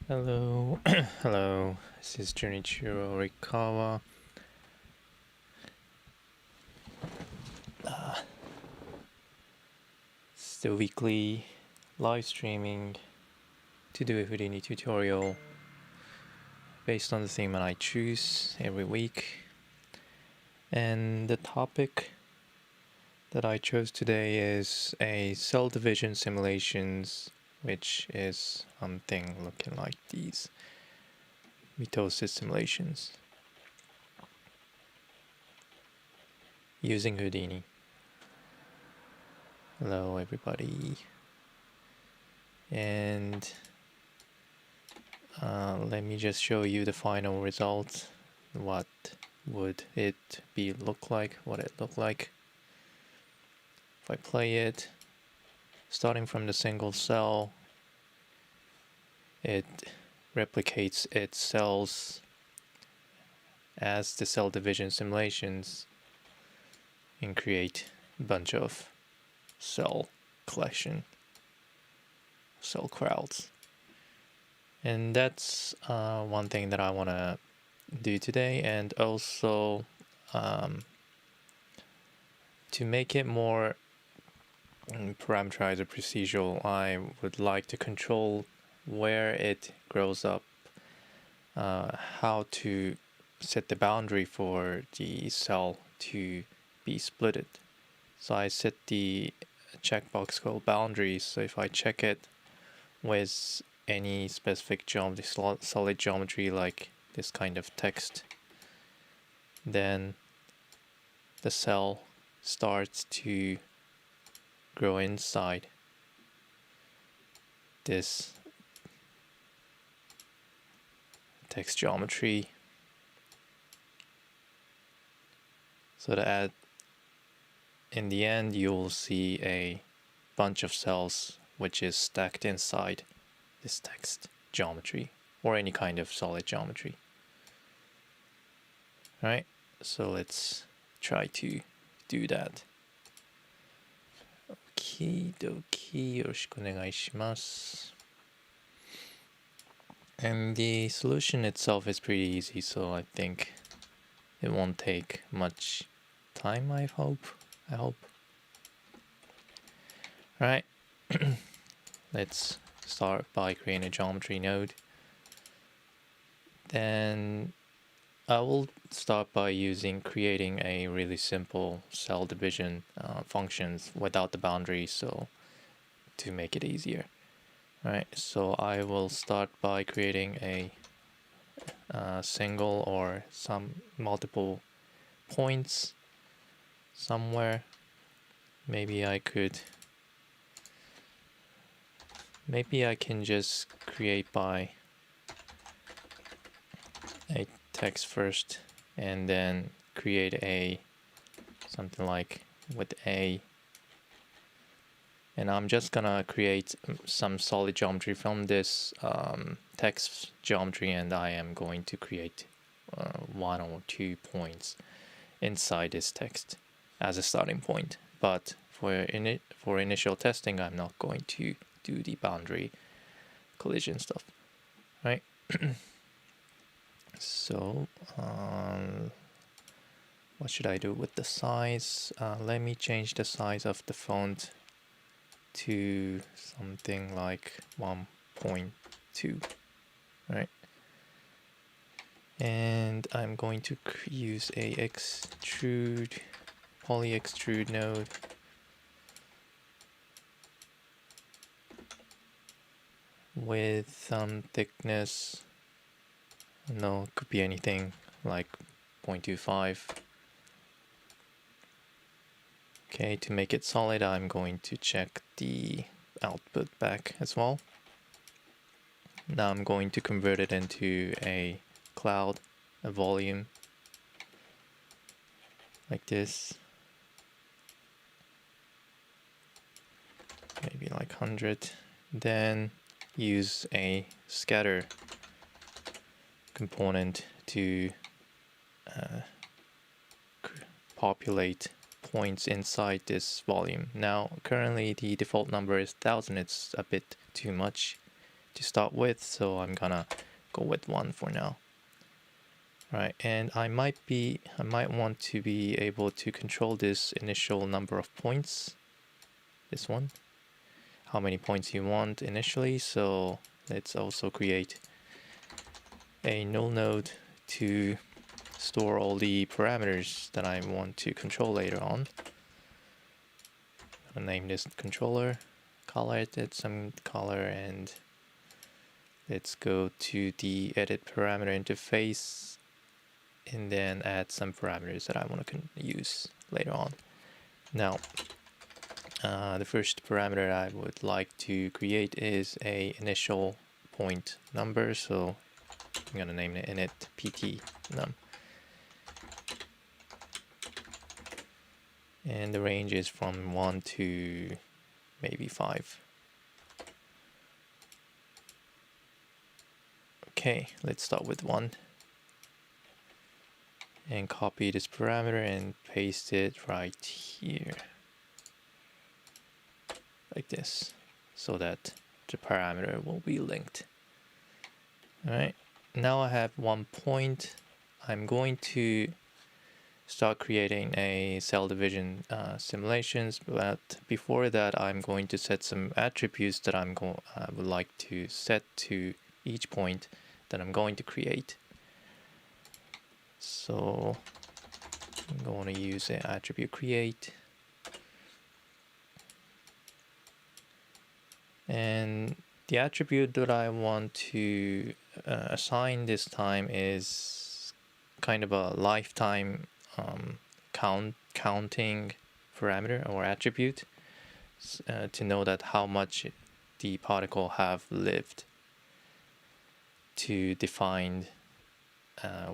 Hello, hello, this is Junichiro Rikawa. It's the weekly live streaming to do a Houdini tutorial based on the theme that I choose every week. And the topic that I chose today is a cell division simulations, which is something looking like these Mitosis simulations using Houdini. Hello everybody, and let me just show you the final result. What would it look like? What it look like if I play it, starting from the single cell. It replicates its cells as the cell division simulations and create a bunch of cell collection, cell crowds. And that's one thing that I want to do today, and also to make it more parameterized or procedural, I would like to control where it grows up, how to set the boundary for the cell to be splitted. So I set the checkbox called boundaries. So if I check it with any specific geometry, solid geometry like this kind of text, then the cell starts to grow inside this text geometry, so that in the end you'll see a bunch of cells which is stacked inside this text geometry or any kind of solid geometry. Alright, so let's try to do that. Okie dokie, yoroshiku onegai shimasu. And the solution itself is pretty easy, so I think it won't take much time, I hope. Alright, let's start by creating a geometry node. Then I will start by creating a really simple cell division functions without the boundaries, so to make it easier. Alright, so I will start by creating a single or some multiple points somewhere. Maybe I can just create by a text first and then create a something like with a, and I'm just gonna create some solid geometry from this text geometry, and I am going to create 1 or 2 points inside this text as a starting point. But for initial testing, I'm not going to do the boundary collision stuff, right? So what should I do with the size? Let me change the size of the font to something like 1.2, right? And I'm going to use a poly extrude node. With some thickness, no, it could be anything like 0.25. Okay, to make it solid, I'm going to check the output back as well. Now I'm going to convert it into a cloud, a volume, like this. Maybe like 100. Then use a scatter component to populate points inside this volume. Now currently the default number is 1000. It's a bit too much to start with, so I'm gonna go with 1 for now. Right, and I might want to be able to control this initial number of points, this one, how many points you want initially. So let's also create a null node to store all the parameters that I want to control later on. I'll name this controller, color it some color, and let's go to the edit parameter interface and then add some parameters that I want to use later on. Now, the first parameter I would like to create is a initial point number, so I'm going to name it init pt num. And the range is from 1 to maybe 5. Okay, let's start with 1. And copy this parameter and paste it right here. Like this, so that the parameter will be linked. Alright, now I have 1 point. I'm going to start creating a cell division simulations, but before that I'm going to set some attributes that I would like to set to each point that I'm going to create. So I'm going to use an attribute create, and the attribute that I want to assign this time is kind of a lifetime counting parameter or attribute to know that how much the particle have lived, to define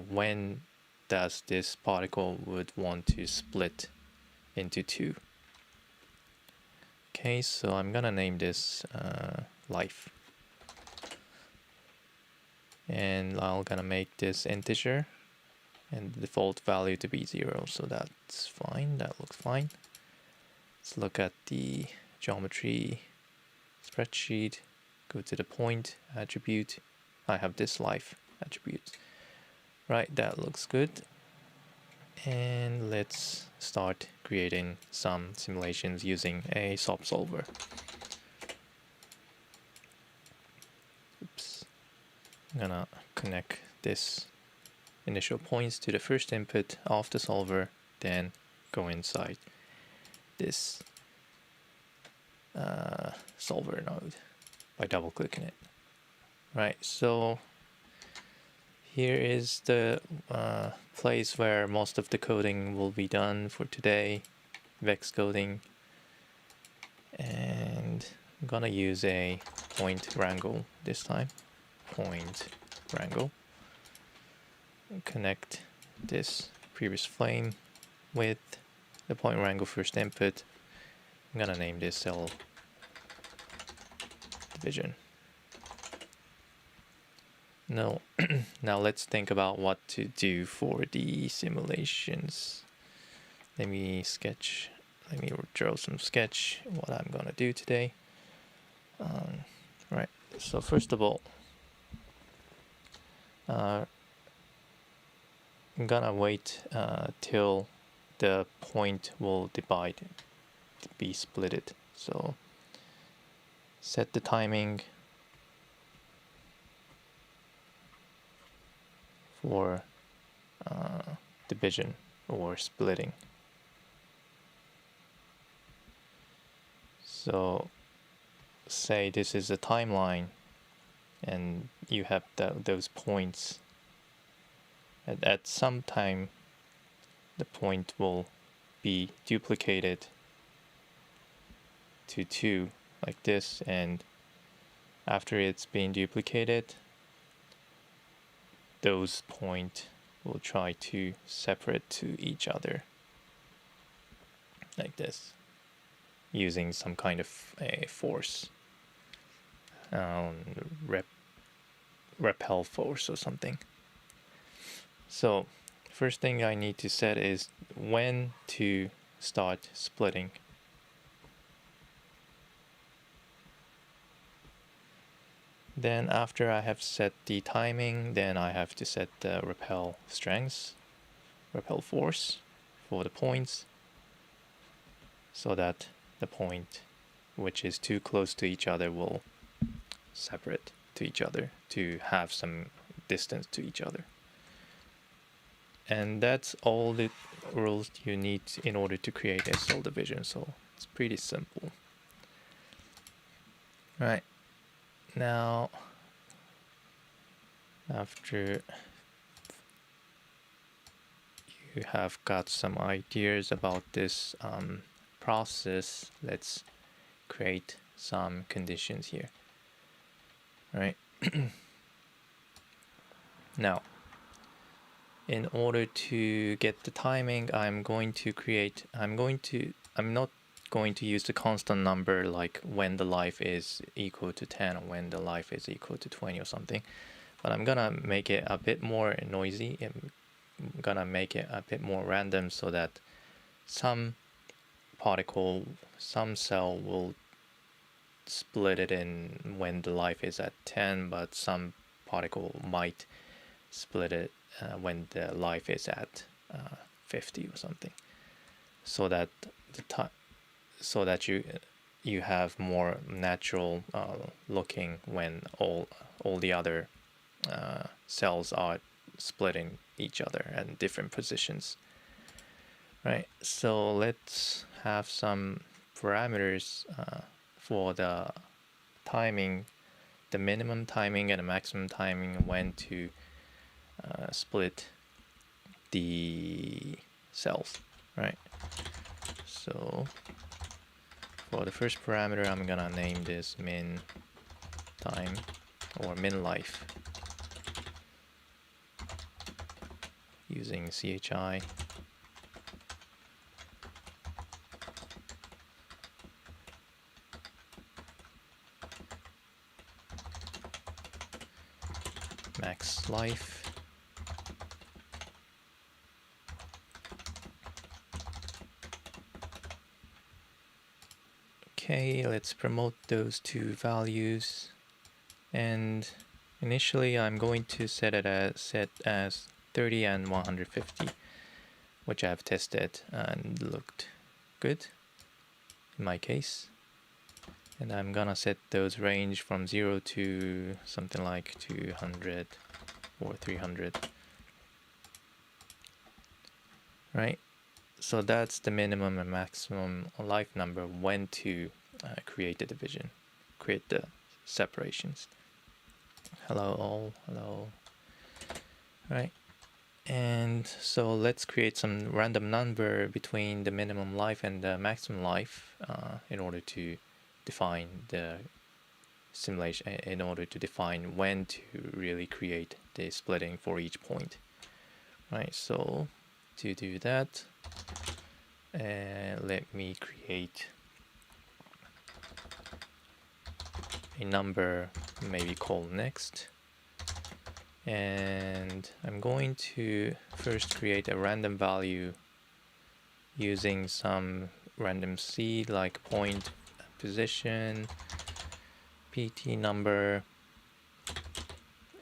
when does this particle would want to split into 2. Okay, so I'm gonna name this life, and I'm gonna make this integer and the default value to be 0, so that's fine, that looks fine. Let's look at the geometry spreadsheet, go to the point attribute. I have this life attribute. Right, that looks good. And let's start creating some simulations using a SOP solver. Oops. I'm gonna connect this initial points to the first input of the solver, then go inside this solver node by double clicking it. Right, so here is the place where most of the coding will be done for today, Vex coding, and I'm gonna use a point wrangle this time. Point wrangle. Connect this previous flame with the point wrangle first input. I'm gonna name this cell division. No, now let's think about what to do for the simulations. Let me draw some sketch what I'm gonna do today. Right, so first of all, I'm gonna wait till the point will divide, be splitted. So set the timing for division or splitting. So say this is a timeline and you have those points. At some time the point will be duplicated to 2 like this, and after it's been duplicated, those points will try to separate to each other like this, using some kind of a force, repel force or something. So first thing I need to set is when to start splitting. Then after I have set the timing, then I have to set the repel strength, repel force for the points, so that the point which is too close to each other will separate to each other to have some distance to each other. And that's all the rules you need in order to create a cell division, so it's pretty simple. Right, now after you have got some ideas about this process, let's create some conditions here. Right. Now, in order to get the timing, I'm not going to use the constant number like when the life is equal to 10 or when the life is equal to 20 or something, but I'm gonna make it a bit more noisy. I'm gonna make it a bit more random so that some cell will split it in when the life is at 10, but some particle might split it when the life is at 50 or something, so that you have more natural looking when all the other cells are splitting each other at different positions. Right, so let's have some parameters for the timing, the minimum timing and the maximum timing when to split the cells, right? So for the first parameter, I'm gonna name this min time or min life using CHI. Max life. Okay, let's promote those two values, and initially I'm going to set as 30 and 150, which I have tested and looked good in my case. And I'm gonna set those range from 0 to something like 200 or 300. Right? So that's the minimum and maximum life number when to create the division, create the separations. Hello all, hello. Right? And so let's create some random number between the minimum life and the maximum life in order to define the simulation, in order to define when to really create the splitting for each point. Right, so to do that, let me create a number maybe called next, and I'm going to first create a random value using some random seed like point position, pt number,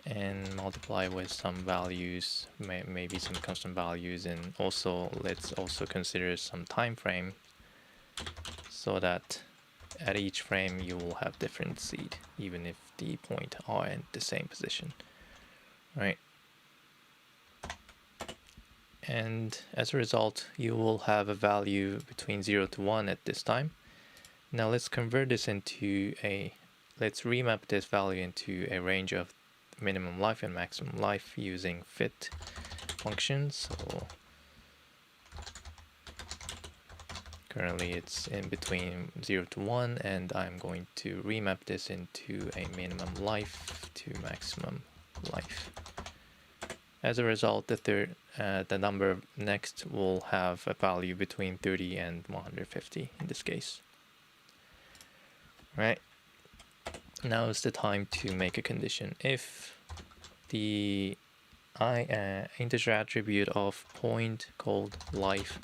and multiply with some values, maybe some custom values, and also let's also consider some time frame so that at each frame you will have different seed even if the point are in the same position, right? And as a result you will have a value between 0 to 1 at this time. Now let's convert this into let's remap this value into a range of minimum life and maximum life using fit function. So currently it's in between 0 to 1, and I'm going to remap this into a minimum life to maximum life. As a result, the number next will have a value between 30 and 150 in this case. Right, now is the time to make a condition. If the integer attribute of point called life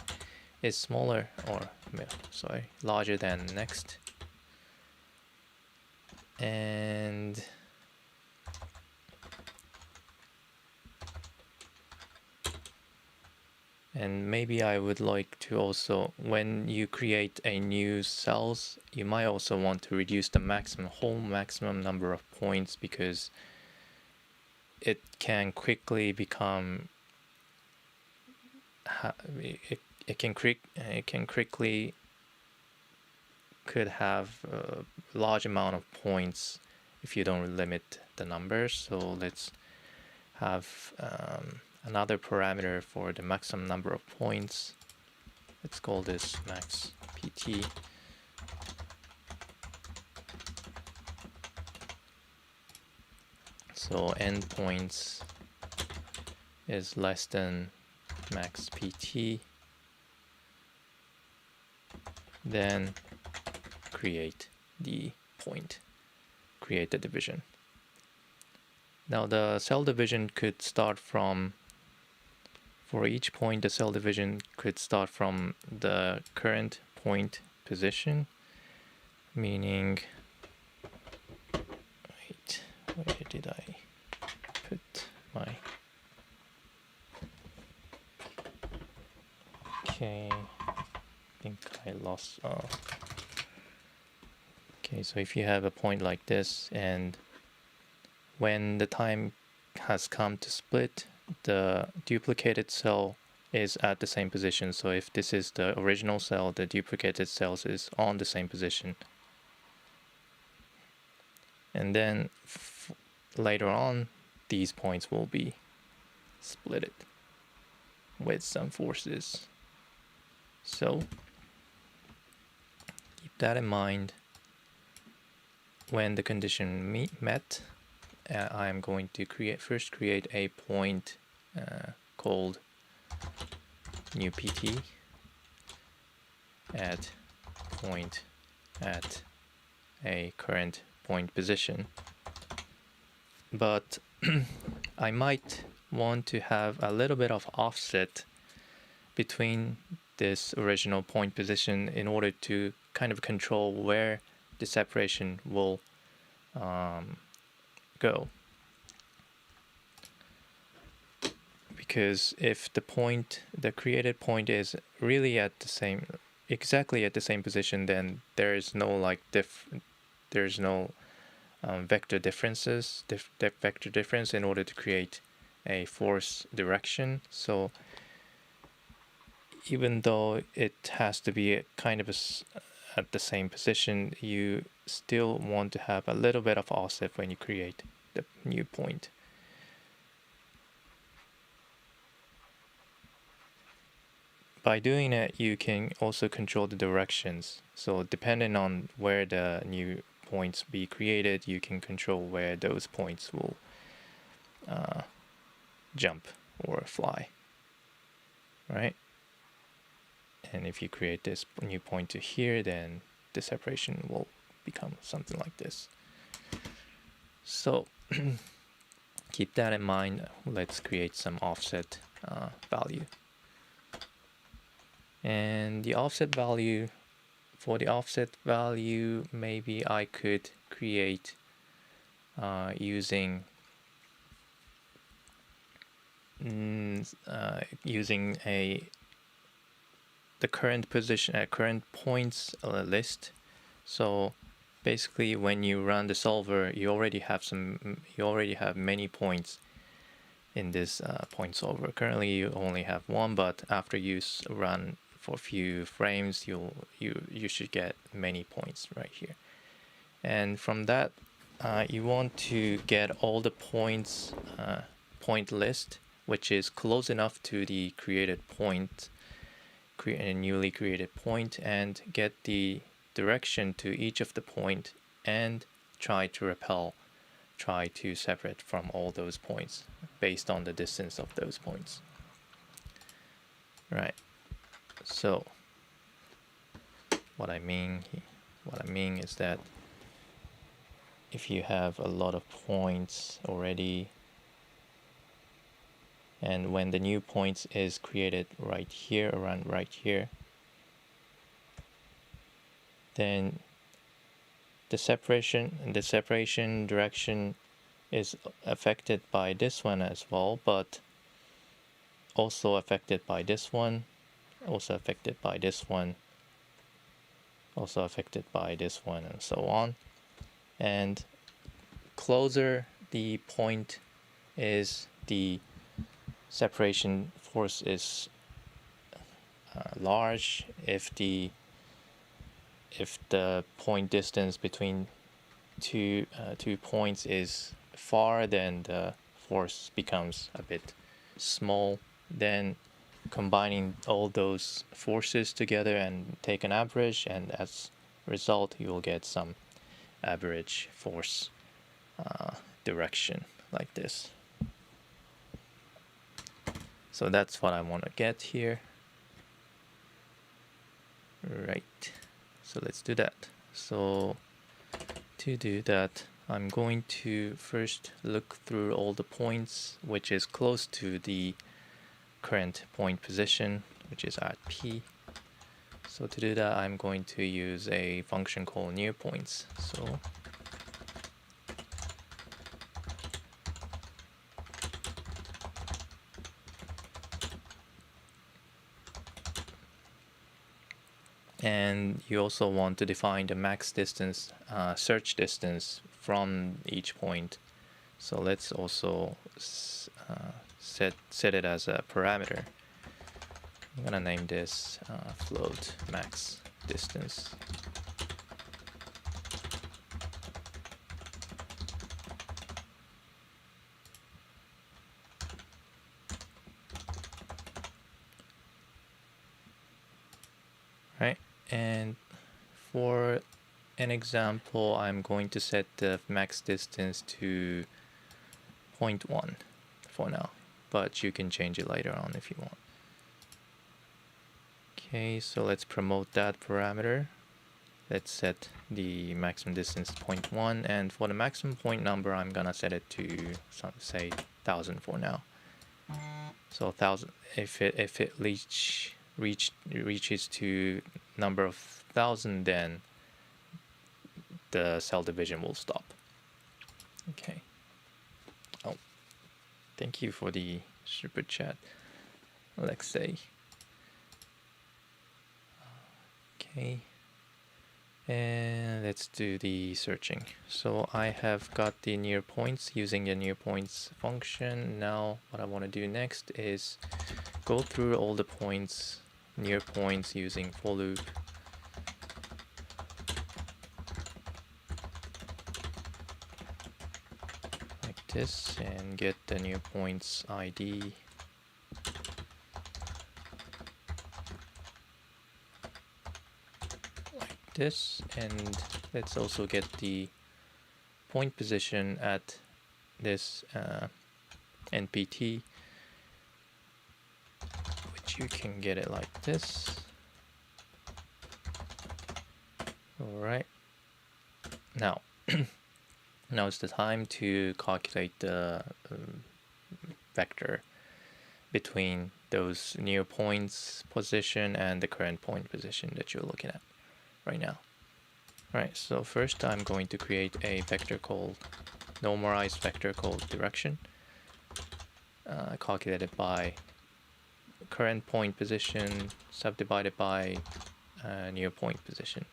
is smaller, or larger than next, and And maybe I would like to also, when you create a new cells, you might also want to reduce the whole maximum number of points, because it can quickly become, it can quickly could have a large amount of points if you don't limit the numbers. So let's have another parameter for the maximum number of points. Let's call this max pt. So endpoints is less than max pt, then create the point, create the division. Now the cell division could start from, for each point the cell division could start from the current point position, meaning, wait, where did I put my, okay, I think I lost, okay, so if you have a point like this, and when the time has come to split, the duplicated cell is at the same position. So if this is the original cell, the duplicated cells is on the same position. And then later on, these points will be splitted with some forces. So keep that in mind. When the condition met, I'm going to first create a point called new pt at point at a current point position. But I might want to have a little bit of offset between this original point position in order to kind of control where the separation will go. Because if the created point is really at the same, exactly at the same position, then there is no there's no vector difference in order to create a force direction. So even though it has to be kind of at the same position, you still want to have a little bit of offset when you create the new point. By doing it, you can also control the directions. So depending on where the new points be created, you can control where those points will jump or fly, right? And if you create this new point to here, then the separation will become something like this. So keep that in mind. Let's create some offset value. And the offset value, for the offset value, maybe I could create using the current position, current points list. So basically, when you run the solver, you already have many points in this point solver. Currently, you only have one, but after you run for a few frames, you should get many points right here. And from that, you want to get all the points point list, which is close enough to the created point, a newly created point, and get the direction to each of the point, and try to separate from all those points based on the distance of those points. Right. So what I mean is that if you have a lot of points already, and when the new points is created right here, around right here, then the separation direction is affected by this one as well, but also affected by this one, also affected by this one, also affected by this one, and so on. And closer the point is, the separation force is large. If the point distance between two points is far, then the force becomes a bit small. Then combining all those forces together and take an average, and as a result you will get some average force direction like this. So that's what I want to get here. Right, so let's do that. So to do that, I'm going to first look through all the points which is close to the current point position, which is at P. So to do that, I'm going to use a function called near points. So and you also want to define the max distance, search distance from each point. So let's also set it as a parameter. I'm gonna name this float max distance. Right, and for an example, I'm going to set the max distance to 0.1 for now, but you can change it later on if you want. Okay, so let's promote that parameter. Let's set the maximum distance 0.1, and for the maximum point number, I'm gonna set it to say 1000 for now. So 1000, if it reaches to number of 1000, then the cell division will stop. Okay. Oh, thank you for the super chat, Alexei. Okay, and let's do the searching. So I have got the near points using the near points function. Now what I want to do next is go through all the points, near points, using for loop. Like this, and get the near points ID. This, and let's also get the point position at this NPT, which you can get it like this. All right, now now is the time to calculate the vector between those near points position and the current point position that you're looking at right now. Right, so first I'm going to create a vector called normalized vector called direction, calculated by current point position subdivided by near point position,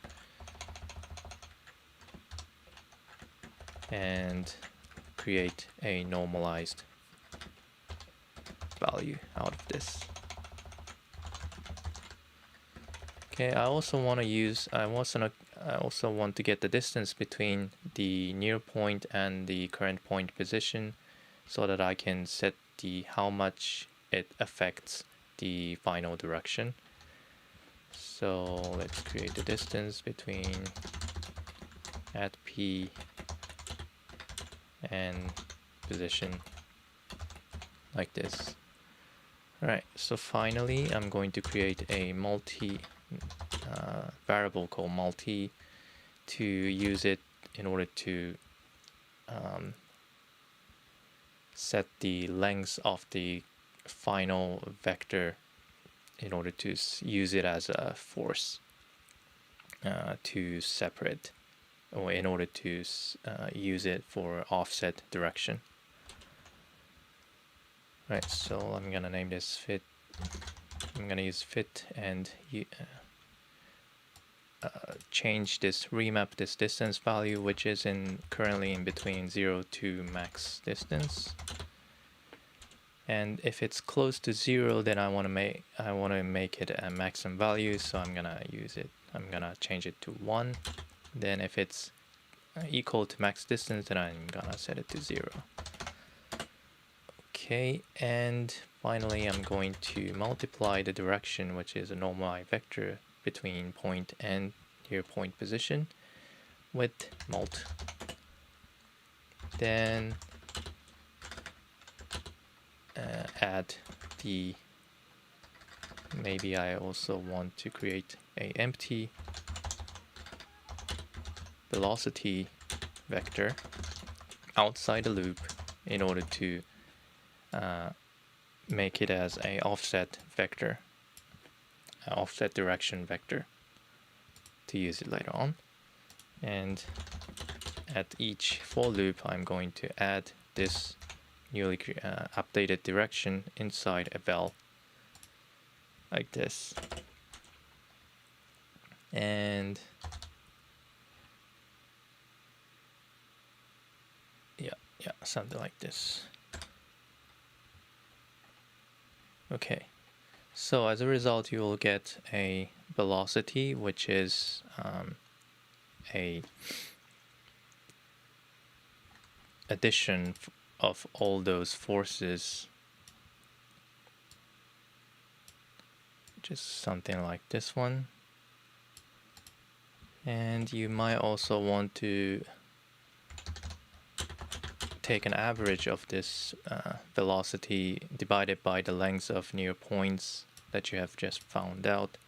and create a normalized value out of this. Okay, I also want to get the distance between the near point and the current point position, so that I can set how much it affects the final direction. So let's create the distance between at P and position like this. Alright, so finally I'm going to create a variable called multi to use it in order to set the length of the final vector, in order to use it as a force to separate, or in order to use it for offset direction. Right, so I'm gonna name this fit. I'm gonna use fit and change this, remap this distance value, which is currently in between 0 to max distance. And if it's close to 0, then I want to make it a maximum value, so I'm gonna use it. I'm gonna change it to 1. Then if it's equal to max distance, then I'm gonna set it to 0. Okay, and finally I'm going to multiply the direction, which is a normalized vector between point and your point position, with mult. Then add the, maybe I also want to create a empty velocity vector outside the loop in order to make it as a offset vector, offset direction vector, to use it later on. And at each for loop, I'm going to add this newly updated direction inside a vel, like this. And yeah, something like this. Okay, so as a result, you will get a velocity, which is a addition of all those forces, just something like this one. And you might also want to take an average of this velocity divided by the length of near points that you have just found out.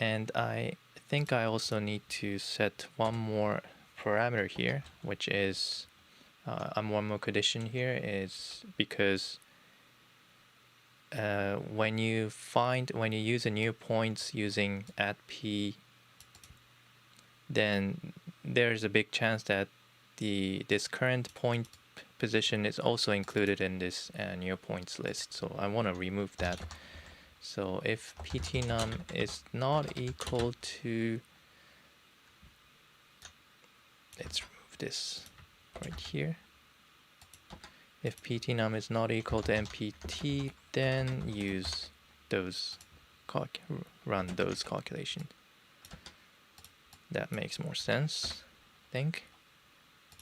And I think I also need to set one more parameter here, which is one more condition here, is because when you use a new points using @p, then there's a big chance that this current point position is also included in this new points list. So I want to remove that. So if ptnum is not equal to, let's remove this right here. If ptnum is not equal to mpt, then use those, run those calculations. That makes more sense, I think.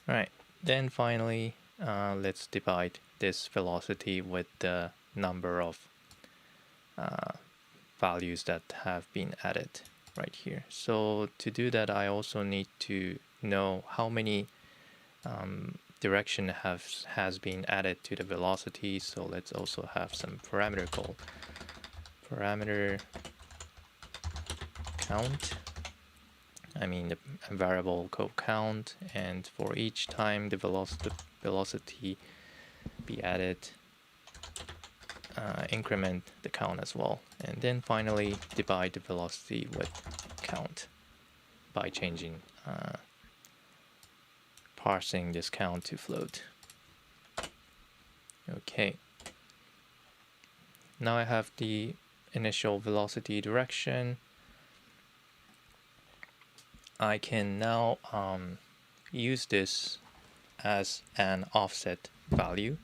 All right, then finally, let's divide this velocity with the number of values that have been added right here. So to do that, I also need to know how many direction has been added to the velocity. So let's also have some parameter called parameter count. I mean the variable called count, and for each time the velocity be added, increment the count as well, and then finally divide the velocity with count by changing parsing this count to float. Okay, now I have the initial velocity direction. I can now use this as an offset value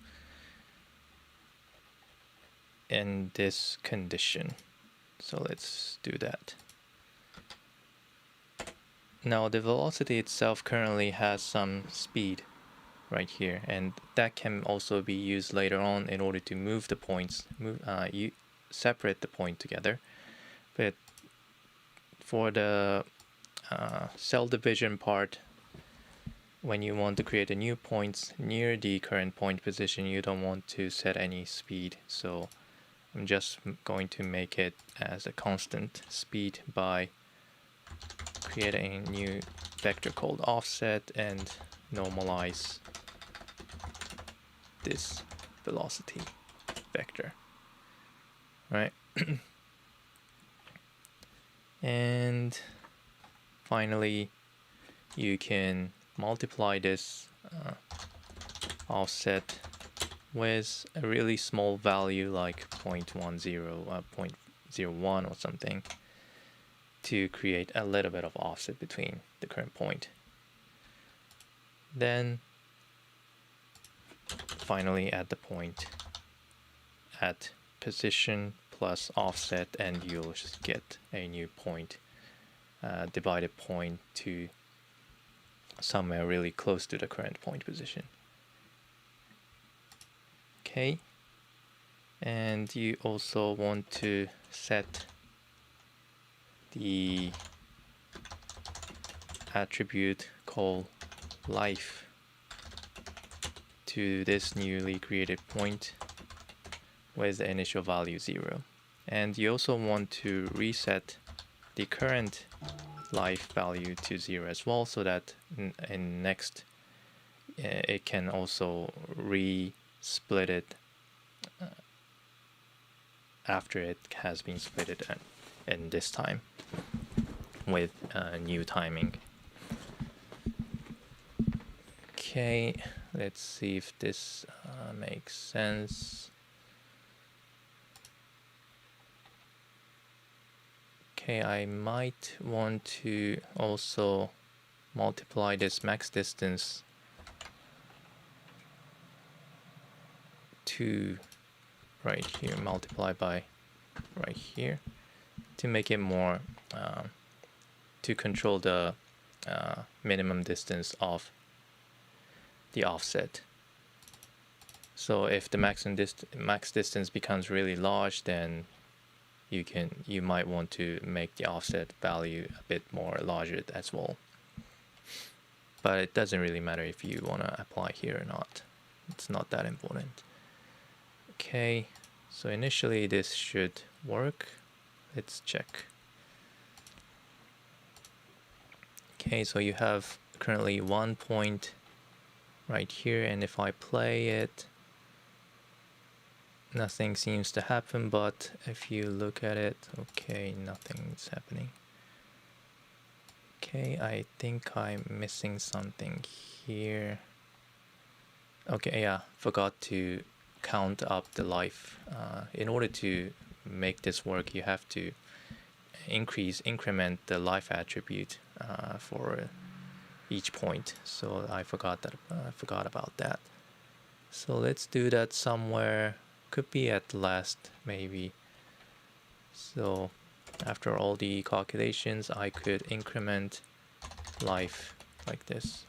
in this condition. So let's do that. Now the velocity itself currently has some speed right here, and that can also be used later on in order to move the points, separate the point together. But for the cell division part, when you want to create a new points near the current point position, you don't want to set any speed. So I'm just going to make it as a constant speed by creating a new vector called offset and normalize this velocity vector. Right? And finally, you can multiply this offset with a really small value like 0.01 or something to create a little bit of offset between the current point. Then finally at the point at position plus offset, and you'll just get a new point, divided point to somewhere really close to the current point position. Okay, and you also want to set the attribute called life to this newly created point with the initial value 0. And you also want to reset the current life value to 0 as well, so that in next it can also re-split it after it has been split in this time with new timing. Okay, let's see if this makes sense. Okay, I might want to also multiply this max distance to right here, multiply by right here, to make it more, to control the minimum distance of the offset. So if the max distance becomes really large, then you might want to make the offset value a bit more larger as well. But it doesn't really matter if you want to apply here or not. It's not that important. Okay, so initially this should work. Let's check. Okay, so you have currently 1 point right here, and if I play it, nothing seems to happen. But if you look at it, okay, nothing's happening. Okay, I think I'm missing something here. Okay, yeah, forgot to count up the life. In order to make this work, you have to increment the life attribute for each point. So I forgot about that. So let's do that somewhere. Could be at last, maybe. So after all the calculations, I could increment life like this.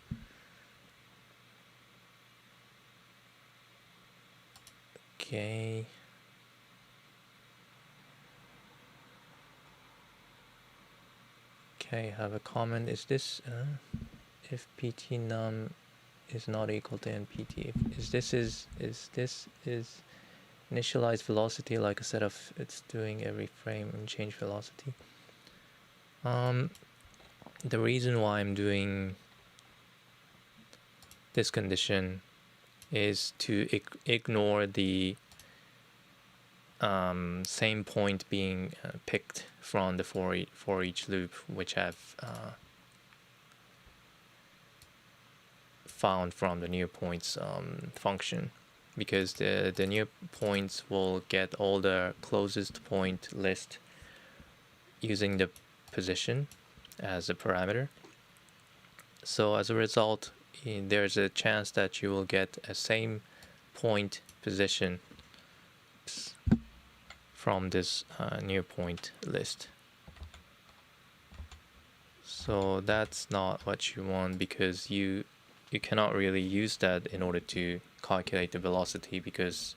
Okay. Okay, I have a comment. Is this if pt num is not equal to npt? Is this initialize velocity like a set of it's doing every frame and change velocity? The reason why I'm doing this condition is to ignore the same point being picked from the for each loop, which I've found from the near points function, because the near points will get all the closest point list using the position as a parameter. So as a result, there's a chance that you will get a same point position from this near point list. So that's not what you want, because you cannot really use that in order to calculate the velocity, because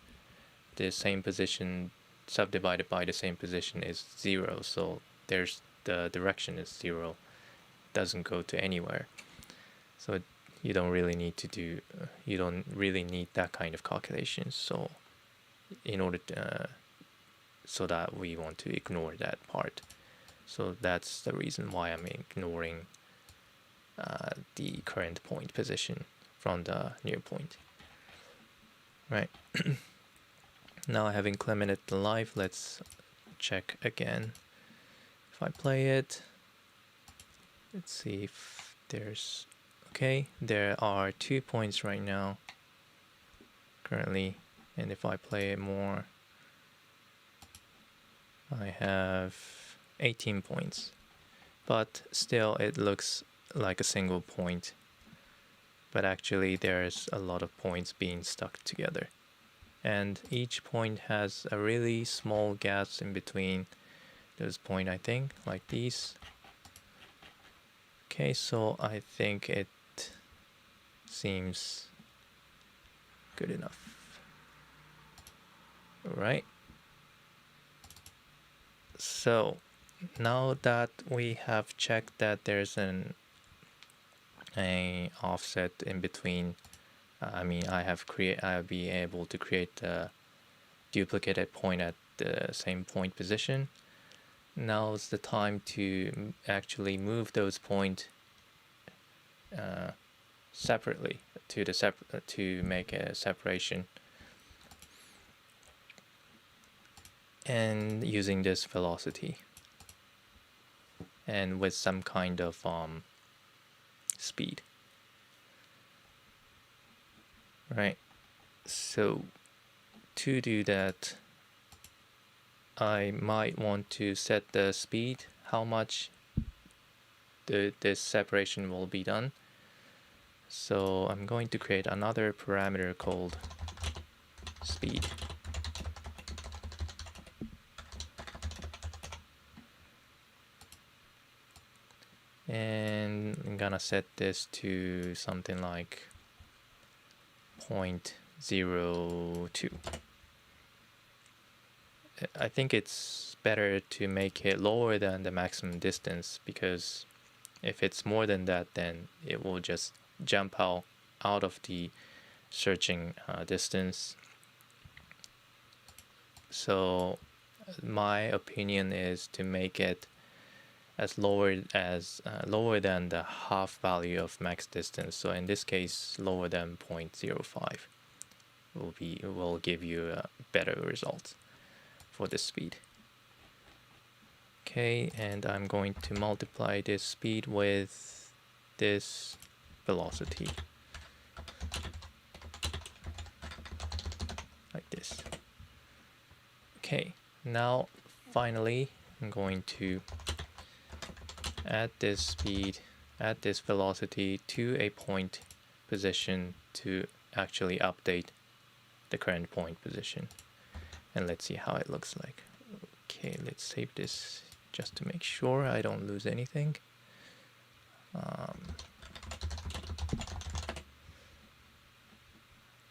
the same position subdivided by the same position is 0. So there's the direction is 0, doesn't go to anywhere. So you don't really need that kind of calculation. So in order to so that we want to ignore that part. So that's the reason why I'm ignoring the current point position from the near point. Right. Now I have incremented the life. Let's check again. If I play it, let's see if there's... Okay, there are 2 points right now currently And if I play it more, I have 18 points. But still it looks like a single point. But actually there's a lot of points being stuck together. And each point has a really small gaps in between those points, I think, like these. Okay, so I think it seems good enough. Alright. So now that we have checked that there's an offset in between, I'll be able to create a duplicated point at the same point position. Now's the time to actually move those points separately to make a separation, and using this velocity and with some kind of speed. Right, so to do that, I might want to set the speed, how much this separation will be done. So I'm going to create another parameter called speed. And I'm gonna set this to something like 0.02. I think it's better to make it lower than the maximum distance, because if it's more than that, then it will just jump out of the searching distance. So my opinion is to make it as lower than the half value of max distance. So in this case, lower than 0.05 will give you a better result for this speed. Okay, and I'm going to multiply this speed with this velocity, like this. Okay, now finally I'm going to add this speed, add this velocity to a point position to actually update the current point position. And let's see how it looks like. Okay, let's save this just to make sure I don't lose anything.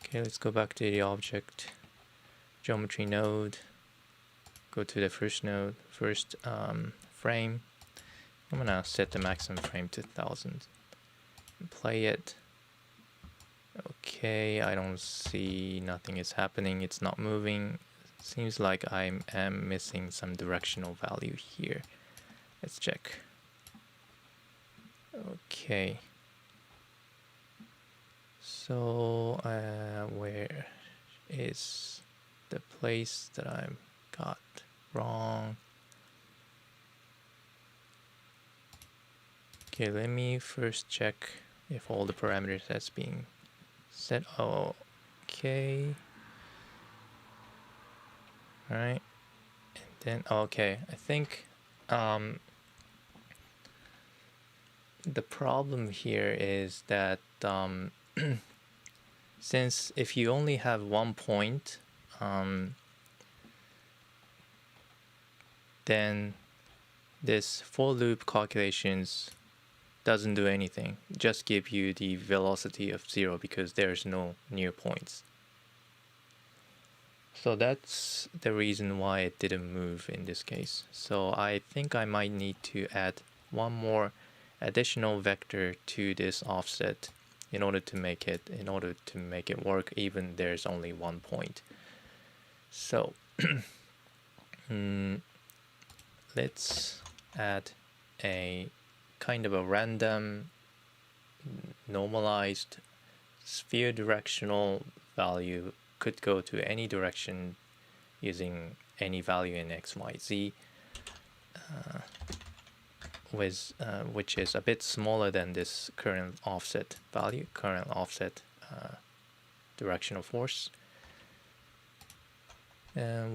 Okay, let's go back to the object geometry node, go to the first node, frame. I'm gonna set the maximum frame to 1000 and play it. Okay, I don't see, nothing is happening, it's not moving. Seems like I am missing some directional value here. Let's check. Okay. So where is the place that I got wrong? Okay, let me first check if all the parameters that's being set. Oh, okay. All right. And then, okay, I think the problem here is that since if you only have one point, then this for loop calculations doesn't do anything, just give you the velocity of 0 because there's no near points. So that's the reason why it didn't move in this case. So I think I might need to add one more additional vector to this offset in order to make it work even there's only one point. So let's add a kind of a random normalized sphere directional value, could go to any direction using any value in x, y, z, which is a bit smaller than this current offset value, directional force.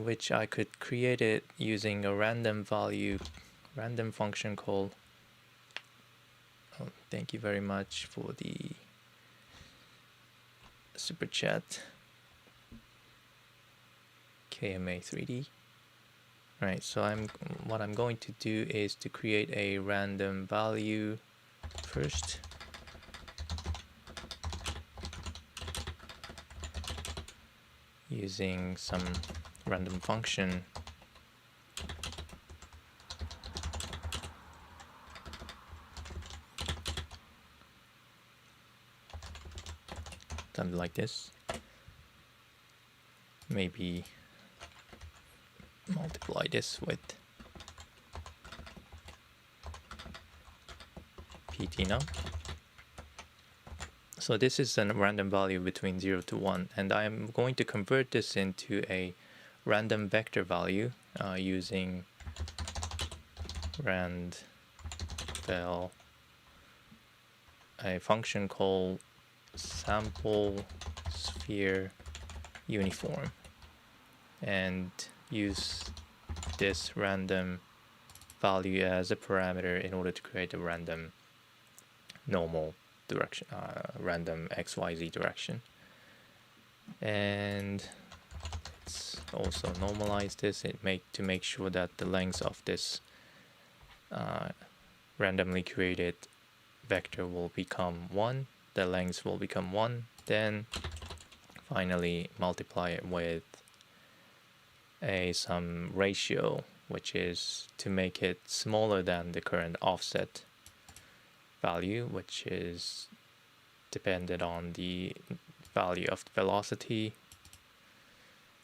which I could create it using a random function called. Oh, thank you very much for the super chat, KMA3D. Right, so what I'm going to do is to create a random value first. Using some random function. Something like this. Maybe multiply this with pt num. So this is a random value between 0 to 1, and I'm going to convert this into a random vector value using randvel, a function called sample sphere uniform, and use this random value as a parameter in order to create a random normal direction, random XYZ direction. And let's also normalize this to make sure that the length of this randomly created vector will become 1, the length will become 1, then finally multiply it with some ratio, which is to make it smaller than the current offset value, which is dependent on the value of the velocity.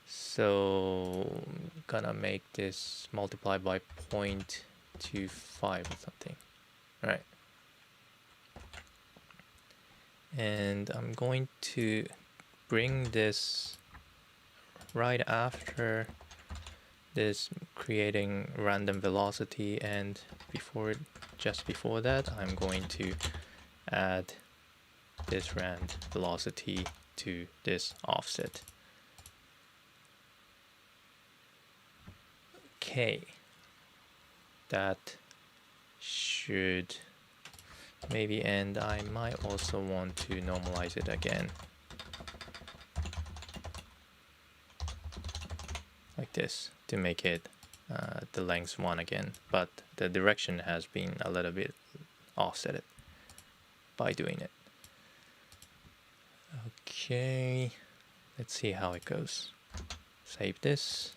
So I'm gonna make this multiply by 0.25 or something. All right. And I'm going to bring this right after this creating random velocity, and just before that I'm going to add this rand velocity to this offset. Okay, that should maybe, and I might also want to normalize it again like this to make it the length 1 again, but the direction has been a little bit offset by doing it. Okay, let's see how it goes. Save this,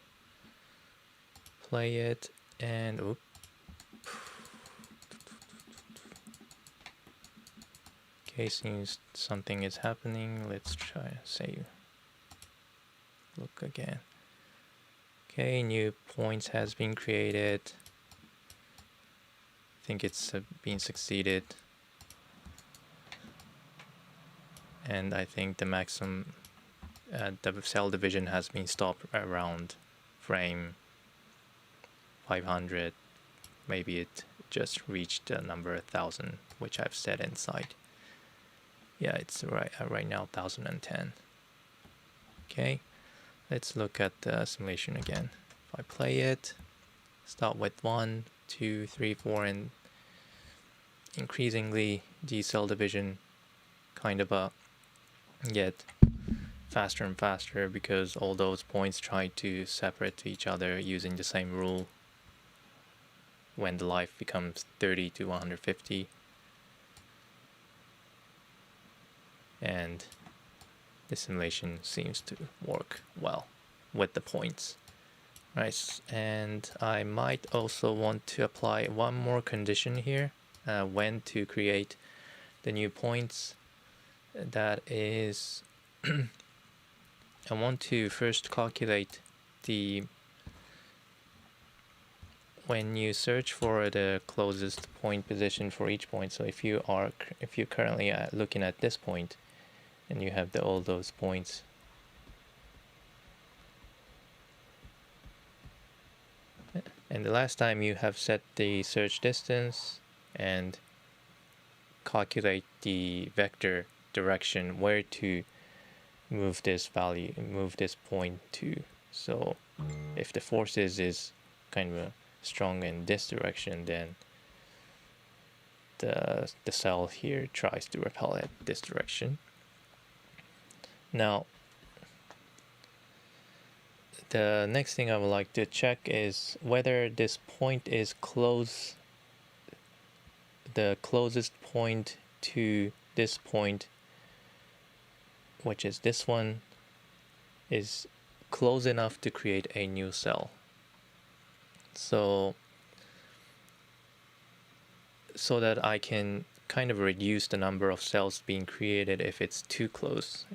play it, and oops. Okay, seems something is happening. Let's try save. Look again. Okay, new points has been created. I think it's been succeeded. And I think the maximum, the cell division has been stopped around frame 500. Maybe it just reached the number 1000, which I've set inside. Yeah, it's right now 1010. Okay, let's look at the simulation again. If I play it, start with 1, 2, 3, 4, and increasingly the cell division kind of get faster and faster because all those points try to separate to each other using the same rule when the life becomes 30 to 150. And the simulation seems to work well with the points. Right, and I might also want to apply one more condition here when to create the new points. That is, I want to first calculate when you search for the closest point position for each point. So if you're currently looking at this point, and you have all those points, and the last time you have set the search distance and calculate the vector direction where to move this point to. So if the forces is kind of strong in this direction, then the cell here tries to repel at this direction. Now, the next thing I would like to check is whether this point is the closest point to this point, which is this one, is close enough to create a new cell. So that I can kind of reduce the number of cells being created if it's too close.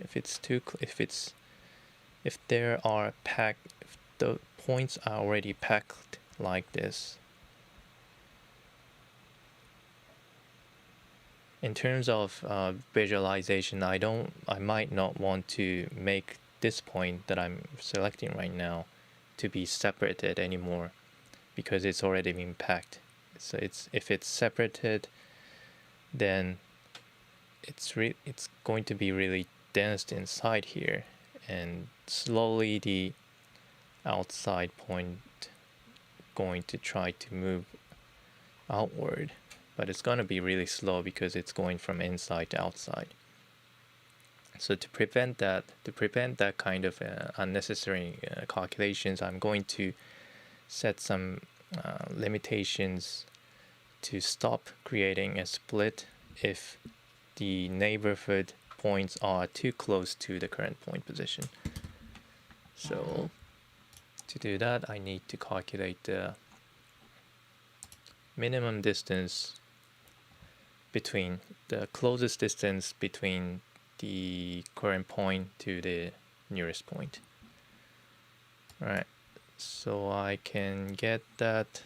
If there are packed, if the points are already packed like this. In terms of visualization, I might not want to make this point that I'm selecting right now to be separated anymore, because it's already been packed. So if it's separated, then it's going to be really dense inside here, and slowly the outside point going to try to move outward, but it's going to be really slow because it's going from inside to outside. So to prevent that kind of unnecessary calculations, I'm going to set some limitations to stop creating a split if the neighborhood points are too close to the current point position. So to do that, I need to calculate the minimum distance between the closest distance between the current point to the nearest point. All right, so I can get that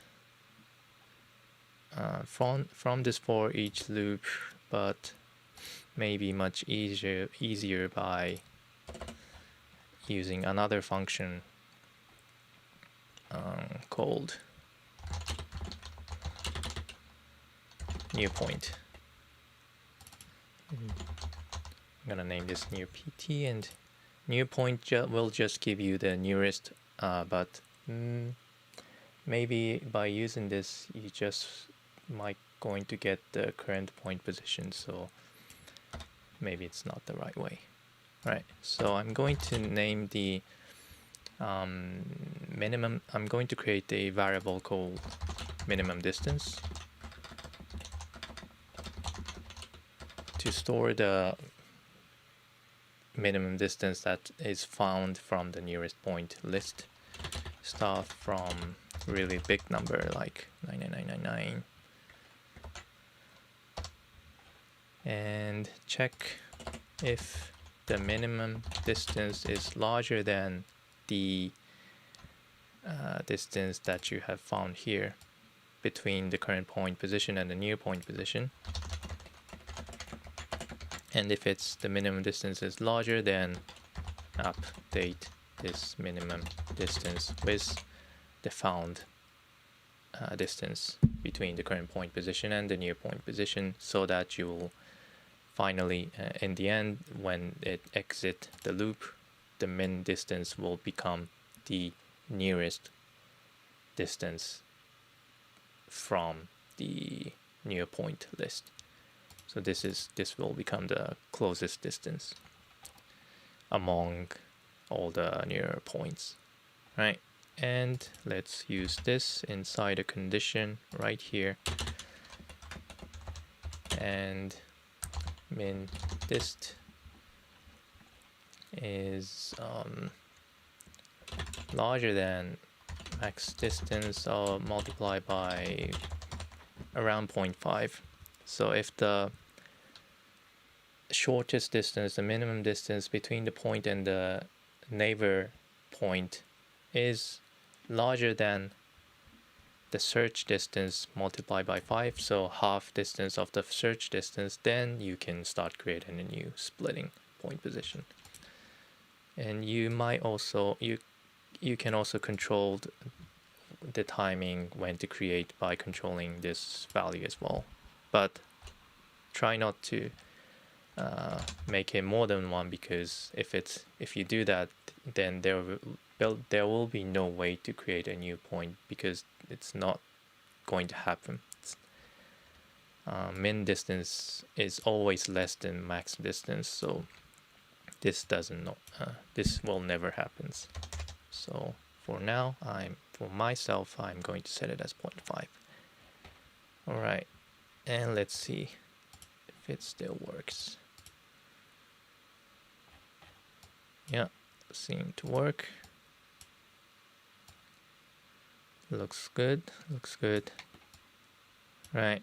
from this for each loop, but maybe much easier by using another function called new point. I'm gonna name this new PT, and new point will just give you the nearest, but maybe by using this you just might going to get the current point position, so maybe it's not the right way. Right, so I'm going to name the minimum. I'm going to create a variable called minimum distance to store the minimum distance that is found from the nearest point list. Start from really big number like 99999 and check if the minimum distance is larger than the distance that you have found here between the current point position and the new point position. And if the minimum distance is larger, then update this minimum distance with the found distance between the current point position and the new point position, so that you will finally, in the end, when it exits the loop, the min distance will become the nearest distance from the new point list. So this will become the closest distance among all the near points, right? And let's use this inside a condition right here, and min dist is larger than max distance multiplied by around 0.5. So if the shortest distance, the minimum distance between the point and the neighbor point is larger than the search distance multiplied by 5, so half distance of the search distance, then you can start creating a new splitting point position. And you might also you can also control the timing when to create by controlling this value as well, but try not to make it more than one, because if you do that, then there will be no way to create a new point because it's not going to happen. Min distance is always less than max distance, so this this will never happen. So for now, for myself, I'm going to set it as 0.5. All right, and let's see if it still works. Yeah, seem to work. Looks good. Looks good. Right.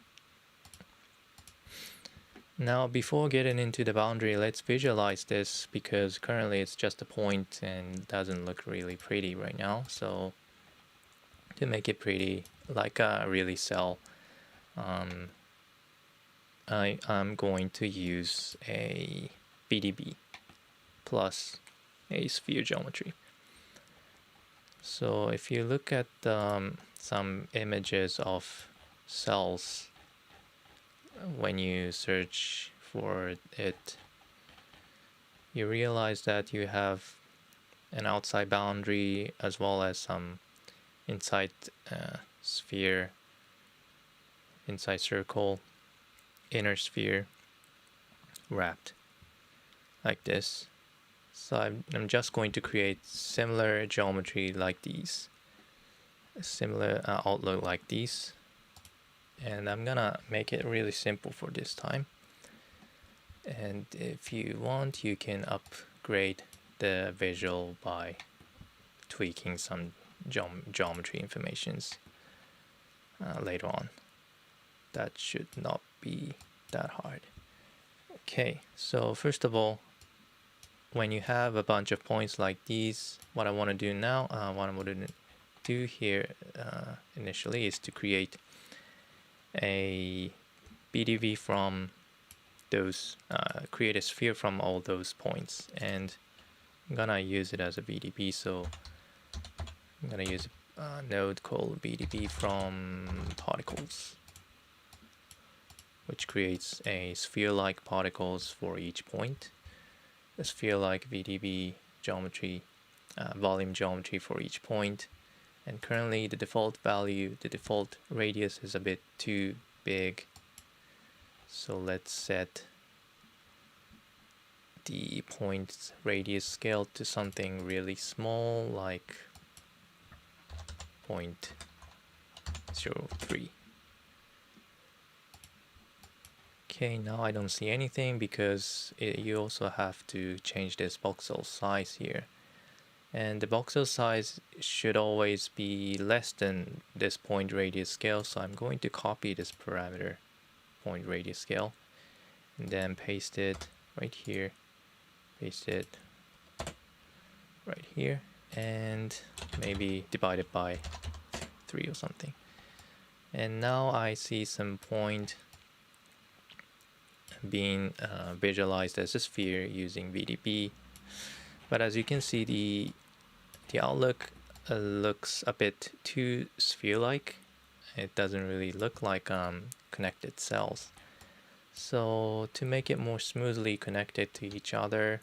Now, before getting into the boundary, let's visualize this because currently it's just a point and doesn't look really pretty right now. So to make it pretty, like a really cell, I'm going to use a BDB plus a sphere geometry. So if you look at some images of cells, when you search for it, you realize that you have an outside boundary as well as some inside sphere, inside circle, inner sphere wrapped like this. So I'm just going to create similar geometry like these, a similar outlook like these, and I'm gonna make it really simple for this time. And if you want, you can upgrade the visual by tweaking some geometry informations later on. That should not be that hard. Okay, so first of all, when you have a bunch of points like these, what I want to do now, what I'm going to do here initially is to create a BDV from those, create a sphere from all those points, and I'm gonna use it as a BDB. So I'm gonna use a node called BDB from particles, which creates a sphere-like particles for each point, a sphere-like BDB geometry, volume geometry for each point. And currently the default value, the default radius is a bit too big. So let's set the point radius scale to something really small, like 0.03. Okay, now I don't see anything because you also have to change this voxel size here. And the voxel size should always be less than this point radius scale, so I'm going to copy this parameter, point radius scale, and then paste it right here, paste it right here, and maybe divide it by 3 or something. And now I see some point being visualized as a sphere using VDB. But as you can see, the outlook looks a bit too sphere-like. It doesn't really look like connected cells. So to make it more smoothly connected to each other,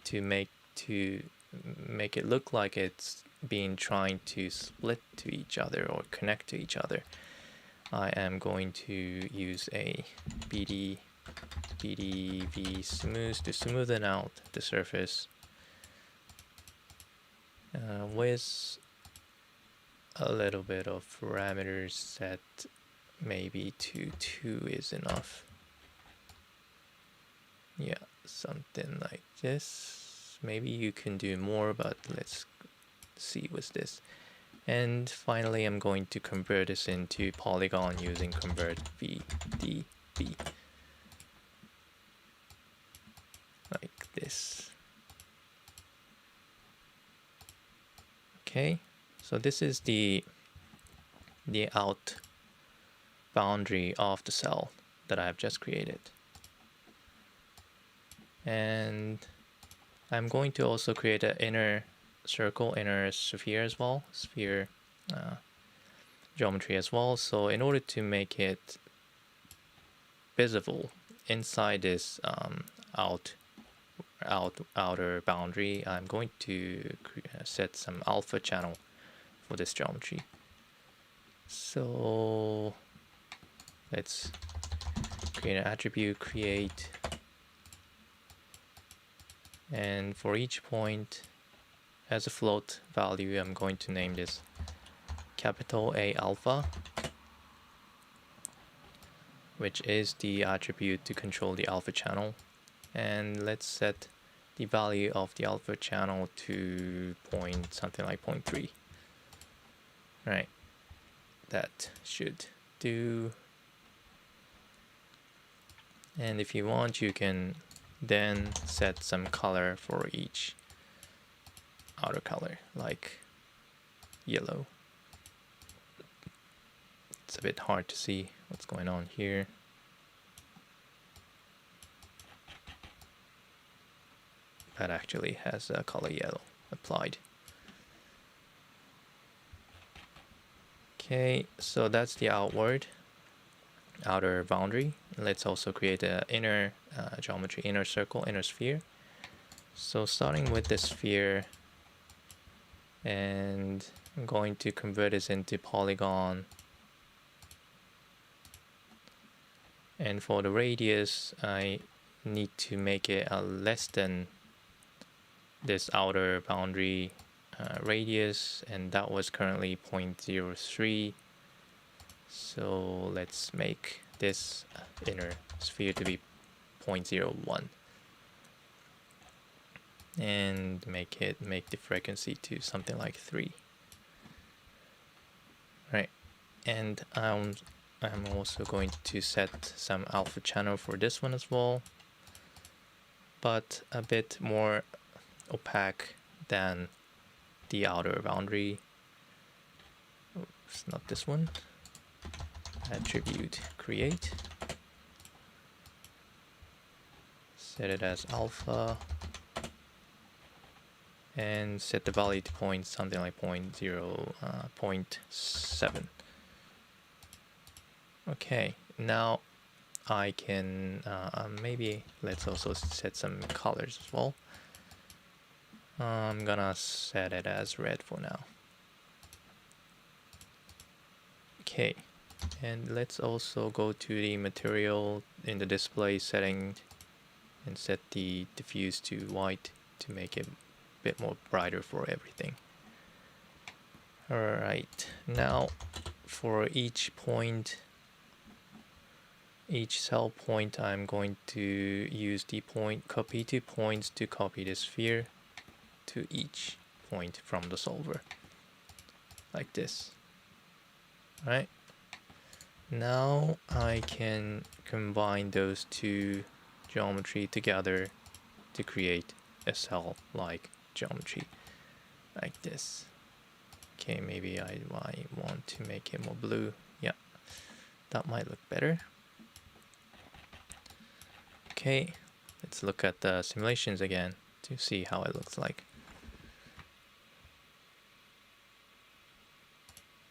to make it look like it's being trying to split to each other or connect to each other, I am going to use a BDV smooth to smoothen out the surface with a little bit of parameters set maybe to 2 is enough. Yeah, something like this. Maybe you can do more, but let's see with this. And finally, I'm going to convert this into polygon using convert VDB. Like this. Okay, so this is the out boundary of the cell that I have just created. And I'm going to also create an inner circle, inner sphere as well, sphere geometry as well. So in order to make it visible inside this out outer boundary, I'm going to set some alpha channel for this geometry. So let's create an attribute, create, and for each point as a float value, I'm going to name this capital A alpha, which is the attribute to control the alpha channel. And let's set the value of the alpha channel to something like 0.3. Right, that should do. And if you want, you can then set some color for each outer color, like yellow. It's a bit hard to see what's going on here. That actually has a color yellow applied. Okay, so that's the outer boundary. Let's also create an inner geometry, inner circle, inner sphere. So starting with the sphere, and I'm going to convert this into polygon. And for the radius, I need to make it less than this outer boundary radius, and that was currently 0.03. So let's make this inner sphere to be 0.01 and make the frequency to something like 3. Right, and I'm also going to set some alpha channel for this one as well, but a bit more opaque than the outer boundary. Oops, not this one. Attribute create, set it as alpha, and set the value to something like 0.7. Okay, now I can maybe let's also set some colors as well. I'm gonna set it as red for now. Okay, and let's also go to the material in the display setting and set the diffuse to white to make it a bit more brighter for everything. Alright, now for each cell point, I'm going to use the copy 2 points to copy the sphere to each point from the solver, like this. Right, now I can combine those two geometry together to create a cell-like geometry, like this. Okay, maybe I want to make it more blue. Yeah, that might look better. Okay, let's look at the simulations again to see how it looks like.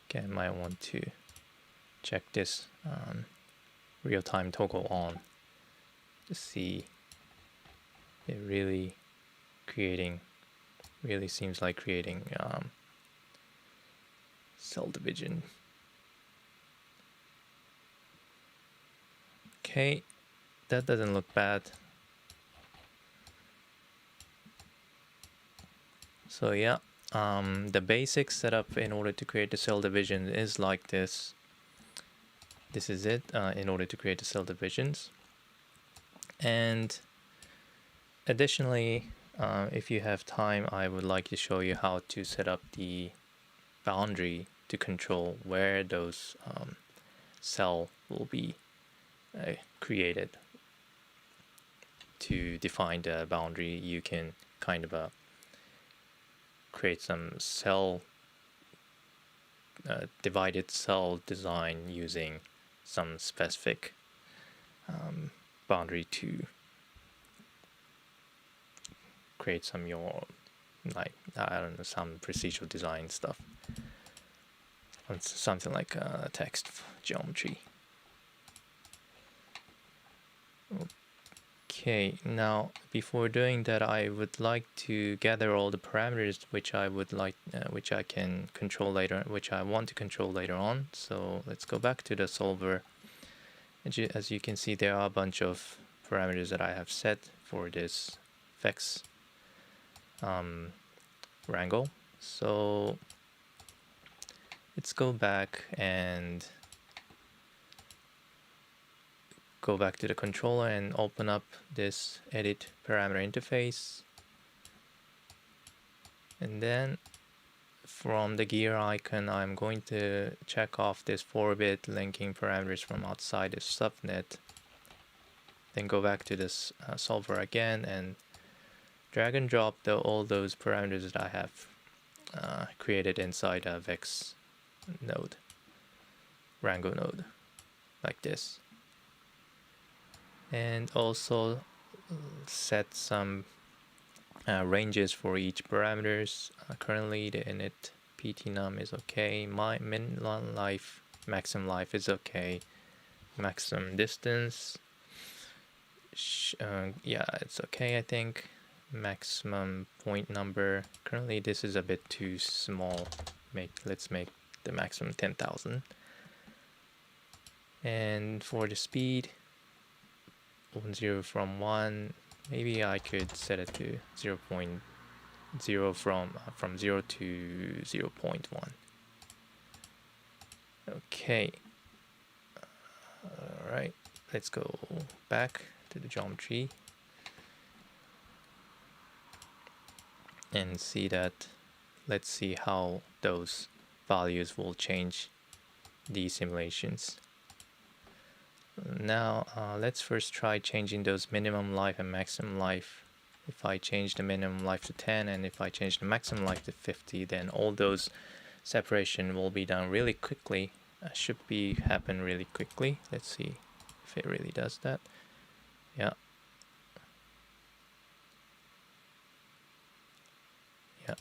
Okay, I might want to check this real-time toggle on to see it really seems like creating cell division. Okay, that doesn't look bad. So yeah, the basic setup in order to create the cell division is like this. This is it in order to create the cell divisions. And additionally, if you have time, I would like to show you how to set up the boundary to control where those cell will be created. To define the boundary, you can kind of create some divided cell design using some specific boundary to create some some procedural design stuff. It's something like text geometry. Okay, now before doing that, I would like to gather all the parameters which I would like, which I can control later, which I want to control later on. So let's go back to the solver. As you can see, there are a bunch of parameters that I have set for this vex wrangle. So let's go back and go back to the controller and open up this edit parameter interface. And then from the gear icon, I'm going to check off this 4-bit linking parameters from outside the subnet. Then go back to this solver again and drag and drop all those parameters that I have created inside a vex node, wrangle node, like this. And also set some ranges for each parameters. Currently the init ptnum is okay, my min life, maximum life is okay, maximum distance, yeah, it's okay, I think. Maximum point number, currently this is a bit too small. Let's make the maximum 10,000. And for the speed, 0 from 1, maybe I could set it to 0.0 from 0 to 0.1. Okay. Alright, let's go back to the geometry and see that. Let's see how those values will change these simulations. Now let's first try changing those minimum life and maximum life. If I change the minimum life to 10 and if I change the maximum life to 50, then all those separation will be done really quickly. Should be happen really quickly. Let's see if it really does that. Yeah. Yeah.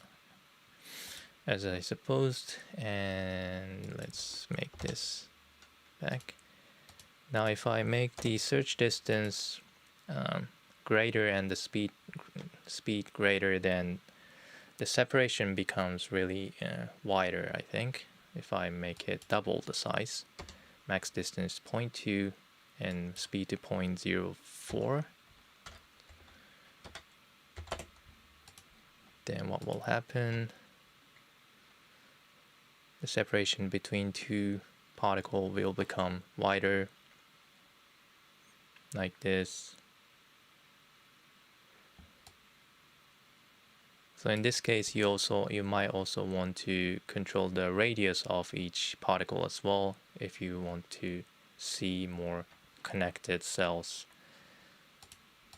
As I supposed. And let's make this back. Now if I make the search distance greater and the speed greater, then the separation becomes really wider, I think. If I make it double the size, max distance 0.2 and speed to 0.04, then what will happen? The separation between two particles will become wider, like this. So in this case, you might also want to control the radius of each particle as well if you want to see more connected cells,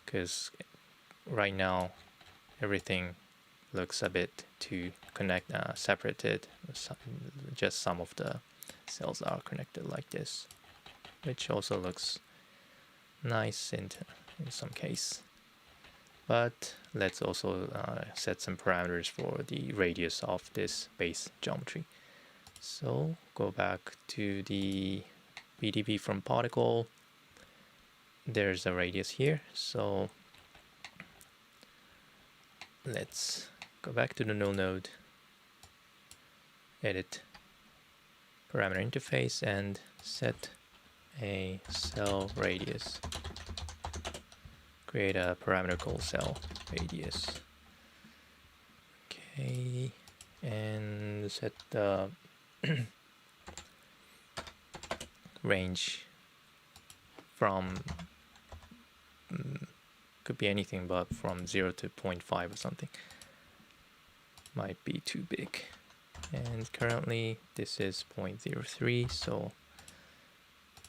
because right now everything looks a bit too separated. Just some of the cells are connected like this, which also looks nice in some case. But let's also set some parameters for the radius of this base geometry. So go back to the BDB from particle. There's a radius here, so let's go back to the null node, edit parameter interface, and set a cell radius. Create a parameter called cell radius. Okay, and set the range from could be anything, but from 0 to 0.5 or something. Might be too big. And currently this is 0.03, so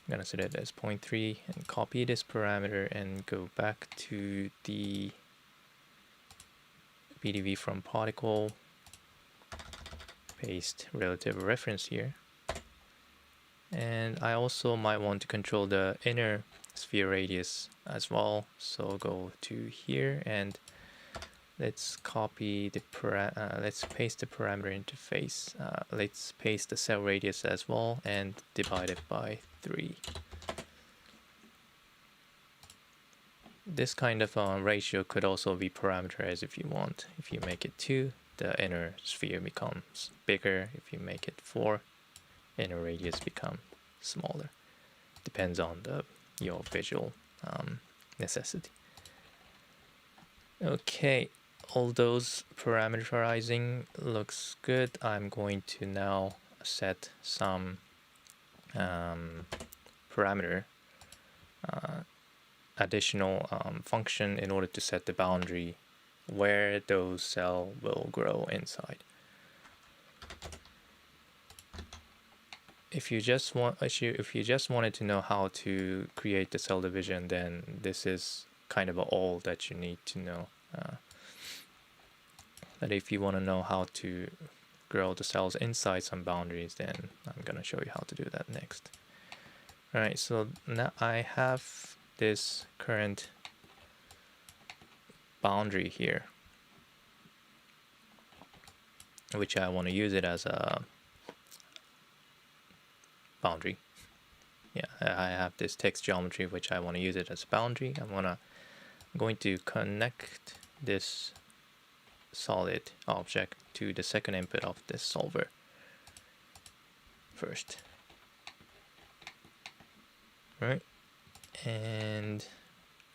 I'm gonna set it as 0.3 and copy this parameter and go back to the BDV from particle, paste relative reference here. And I also might want to control the inner sphere radius as well, so go to here and let's copy the let's paste the parameter interface. Let's paste the cell radius as well and divide it by 3. this kind of ratio could also be parameterized if you want. If you make it 2, the inner sphere becomes bigger. If you make it 4, inner radius becomes smaller. Depends on your visual necessity. Okay, all those parameterizing looks good. I'm going to now set some parameter additional function in order to set the boundary where those cells will grow inside. If you just wanted to know how to create the cell division, then this is kind of all that you need to know. But if you want to know how to grow the cells inside some boundaries, then I'm going to show you how to do that next. Alright, so now I have this current boundary here, which I want to use it as a boundary. Yeah, I have this text geometry which I want to use it as a boundary. I'm going to connect this solid object to the second input of this solver first. Right, and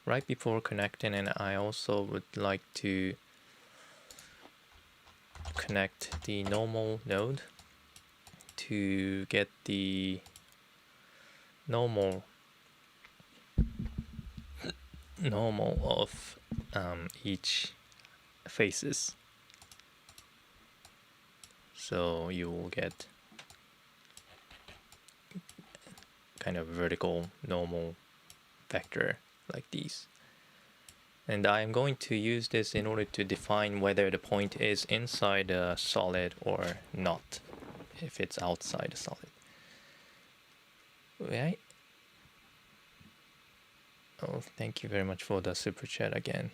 right before connecting, and I also would like to connect the normal node to get the normal of each faces. So you will get kind of vertical normal vector like these. And I'm going to use this in order to define whether the point is inside a solid or not, if it's outside a solid. Right? Oh, thank you very much for the super chat again.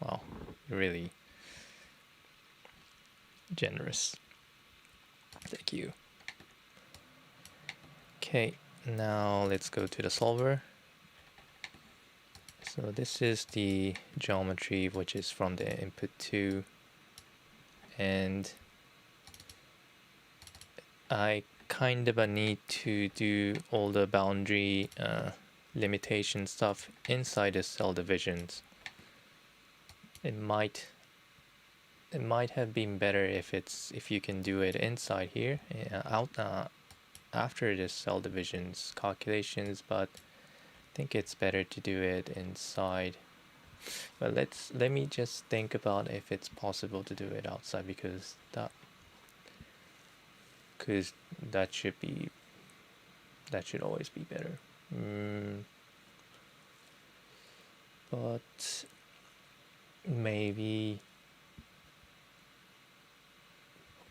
Wow, really generous. Thank you. Okay, now let's go to the solver. So this is the geometry which is from the input 2, and I kind of need to do all the boundary limitation stuff inside the cell divisions. It might have been better if you can do it inside here, after the cell divisions calculations, but I think it's better to do it inside. But let me just think about if it's possible to do it outside, because that should always be better. But maybe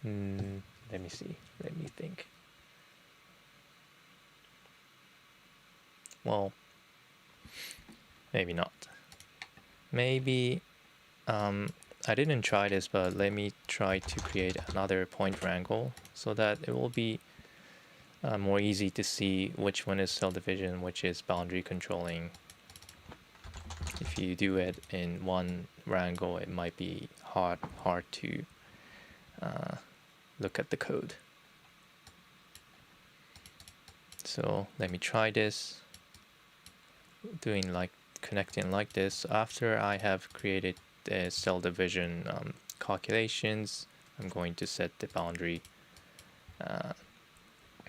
let me see. Let me think. Well, maybe not. Maybe I didn't try this, but let me try to create another point triangle so that it will be more easy to see which one is cell division, which is boundary controlling. If you do it in one triangle, it might be hard to look at the code. So let me try this, doing like connecting like this. After I have created the cell division calculations, I'm going to set the boundary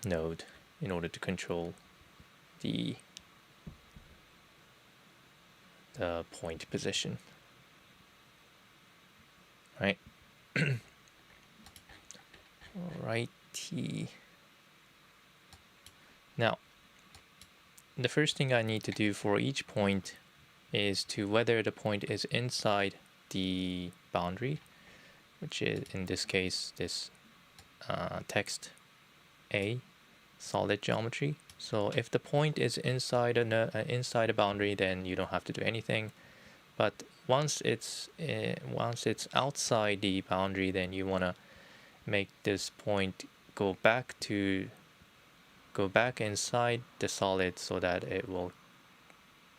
node in order to control the point position. Right. Alrighty. Now, the first thing I need to do for each point is to whether the point is inside the boundary, which is in this case this text A solid geometry. So if the point is inside a boundary, then you don't have to do anything. But once it's outside the boundary, then you want to make this point go back inside the solid so that it will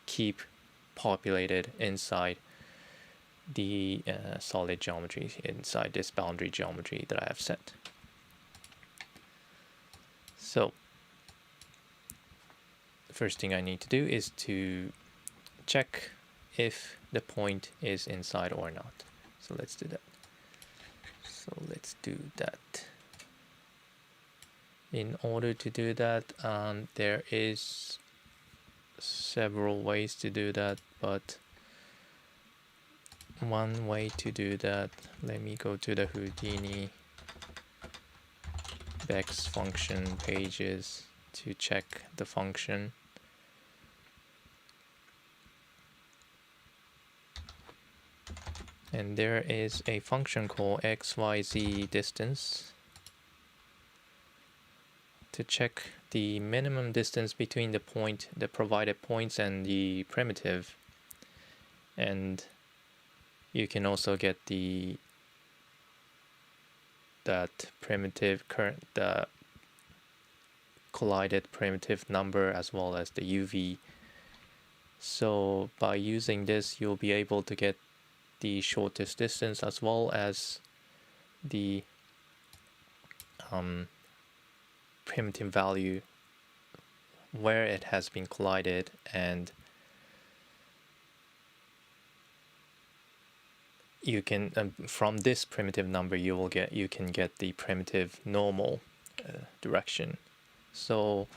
keep populated inside the solid geometry, inside this boundary geometry that I have set. So the first thing I need to do is to check if the point is inside or not. So let's do that. In order to do that, there is several ways to do that, but one way to do that, let me go to the Houdini Bex function pages to check the function. And there is a function called xyz distance to check the minimum distance between the provided points and the primitive. And you can also get the collided primitive number as well as the UV. So by using this, you'll be able to get the shortest distance as well as the primitive value where it has been collided, and you can from this primitive number you can get the primitive normal direction. So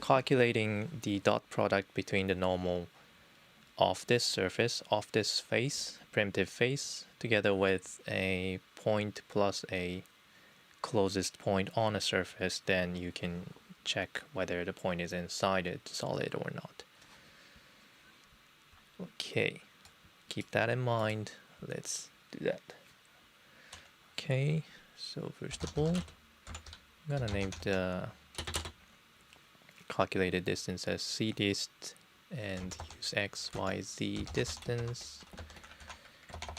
calculating the dot product between the normal of this surface, of this face, primitive face, together with a point plus a closest point on a surface, then you can check whether the point is inside it, solid or not. Okay, keep that in mind. Let's do that. Okay, so first of all, I'm gonna name the calculated distance as cdist and use x, y, z distance.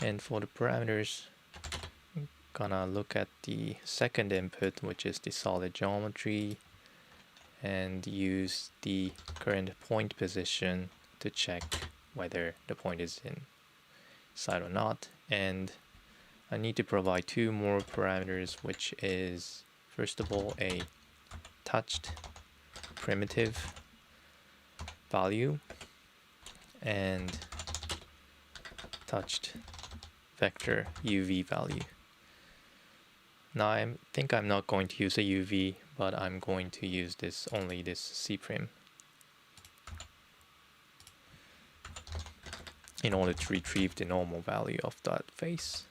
And for the parameters, I'm gonna look at the second input, which is the solid geometry, and use the current point position to check whether the point is inside or not. And I need to provide two more parameters, which is first of all a touched primitive value and touched vector UV value. Now I think I'm not going to use a UV, but I'm going to use only this C' in order to retrieve the normal value of that face.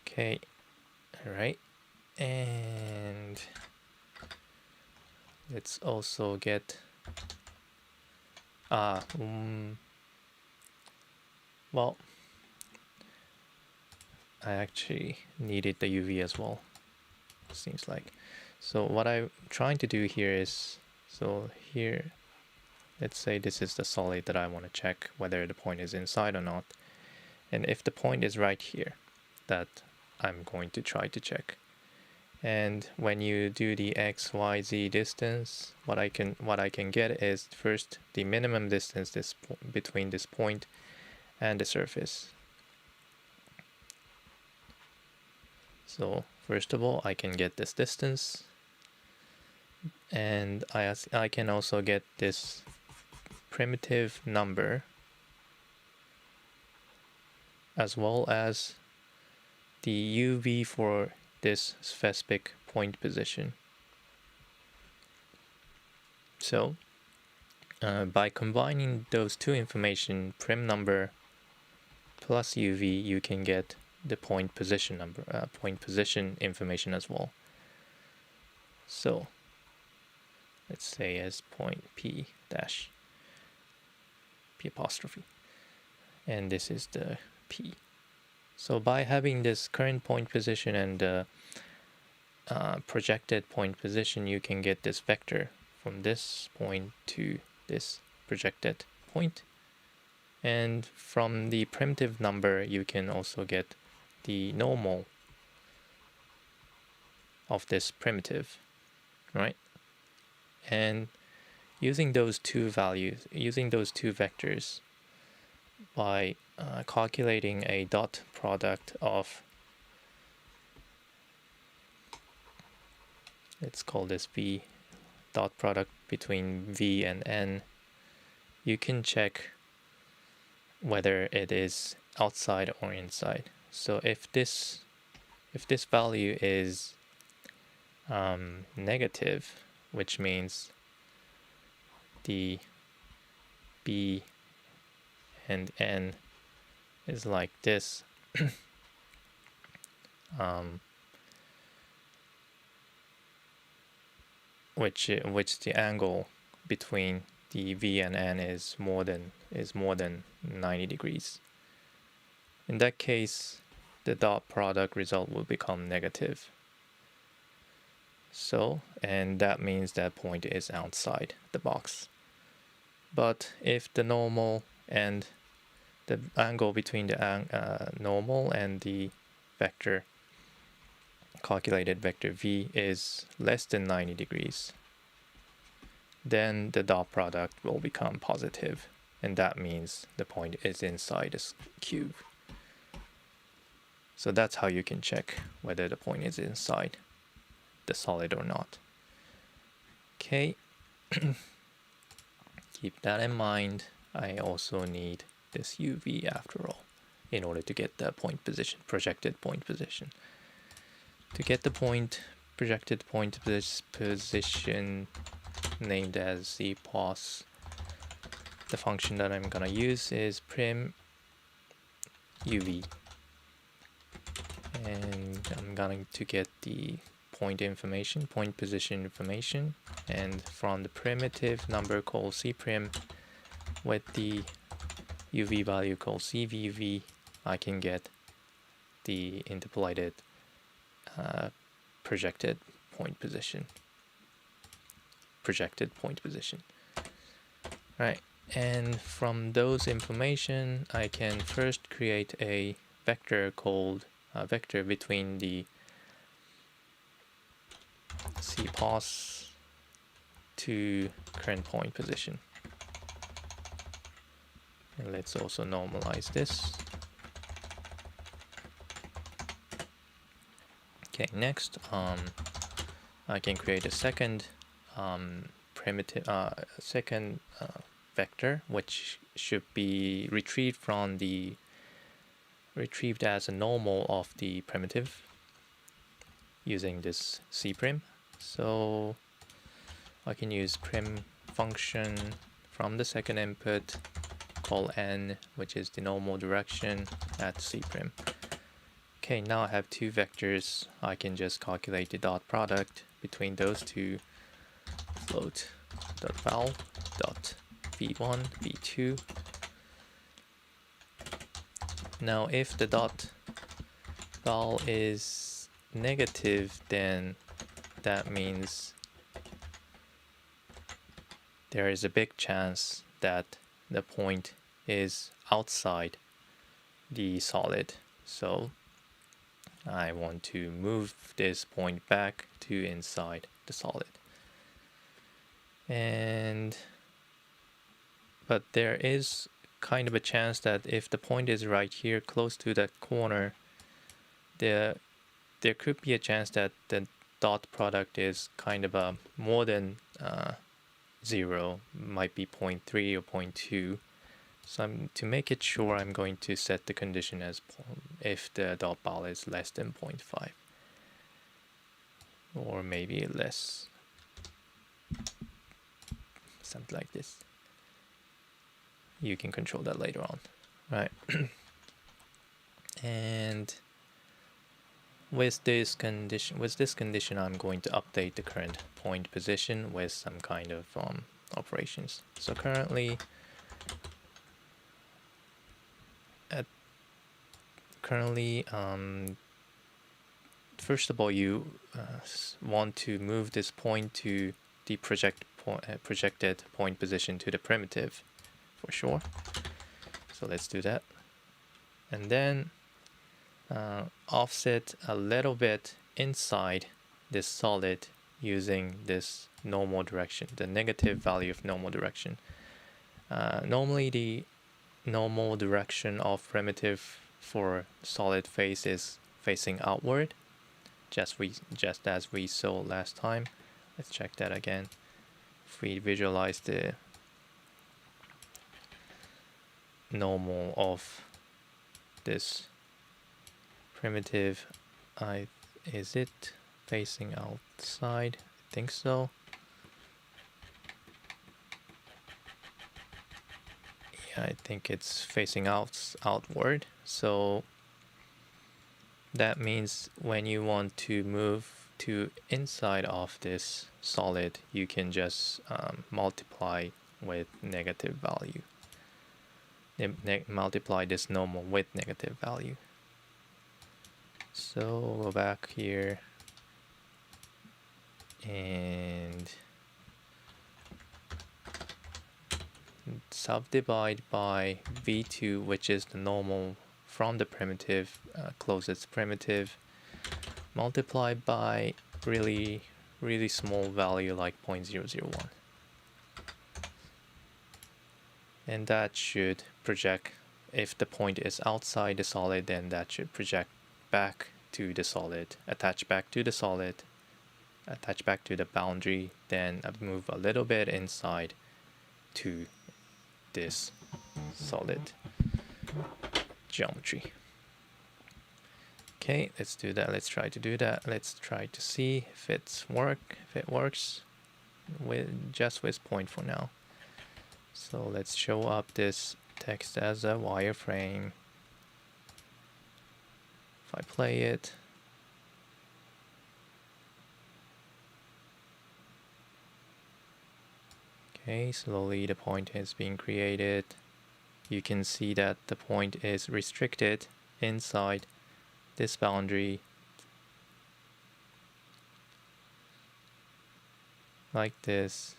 Okay, alright, and let's also get well, I actually needed the UV as well, seems like. So what I'm trying to do here is, so here, let's say this is the solid that I want to check whether the point is inside or not. And if the point is right here, that I'm going to try to check. And when you do the x, y, z distance, what I can get is first the minimum distance between this point and the surface. So first of all, I can get this distance, and I can also get this primitive number as well as the UV for this specific point position. So by combining those two information, prim number plus UV, you can get the point position number, point position information as well. So let's say as point P dash P apostrophe, and this is the P. So by having this current point position and projected point position, you can get this vector from this point to this projected point. And from the primitive number, you can also get the normal of this primitive, right? And using those two values, using those two vectors by calculating a dot product of, let's call this V, dot product between V and N, you can check whether it is outside or inside. So if this value is negative, which means the B and N is like this, which the angle between the V and N is more than 90 degrees. In that case, the dot product result will become negative. So, and that means that point is outside the box. But if the normal and the angle between the normal and the vector, calculated vector V, is less than 90 degrees, then the dot product will become positive, and that means the point is inside this cube. So that's how you can check whether the point is inside the solid or not. Okay, keep that in mind. I also need this UV after all in order to get the point position, projected point position. To get the point, projected point position named as the pos, the function that I'm gonna use is prim UV, and I'm going to get the point information, point position information, and from the primitive number called C prim with the UV value called CVV, I can get the interpolated projected point position. Right, and from those information, I can first create a vector called vector between the C pos to current point position. And let's also normalize this. Okay, next, I can create a second vector, which should be retrieved as a normal of the primitive using this C prim. So I can use prim function from the second input, call n, which is the normal direction at C prim. Okay, now I have two vectors. I can just calculate the dot product between those two. Float dot val dot v1 v2. Now if the dot val is negative, then that means there is a big chance that the point is outside the solid. So I want to move this point back to inside the solid. But there is kind of a chance that if the point is right here close to that corner, there could be a chance that the dot product is kind of a more than 0, might be 0.3 or 0.2. So to make it sure, I'm going to set the condition as if the dot val is less than 0.5 or maybe less, something like this. You can control that later on, right? And with this condition, I'm going to update the current point position with some kind of operations. So currently, first of all, you want to move this point to the projected point position to the primitive, for sure. So let's do that, and then offset a little bit inside this solid using this normal direction, the negative value of normal direction. Normally the normal direction of primitive for solid face is facing outward, just as we saw last time. Let's check that again. If we visualize the normal of this primitive, is it facing outside? I think so. Yeah, I think it's facing outward. So that means when you want to move to inside of this solid, you can just multiply with negative value. Multiply this normal with negative value. So go back here and subdivide by v2, which is the normal from the primitive, closest primitive, multiply by really small value like 0.001. And that should project, if the point is outside the solid, then that should project back to the solid, attach back to the solid, attach back to the boundary, then move a little bit inside to this solid geometry. Okay, let's do that. Let's try to do that. Let's try to see if it works with just with point for now. So let's show up this text as a wireframe. If I play it, okay, slowly the point is being created. You can see that the point is restricted inside this boundary, like this.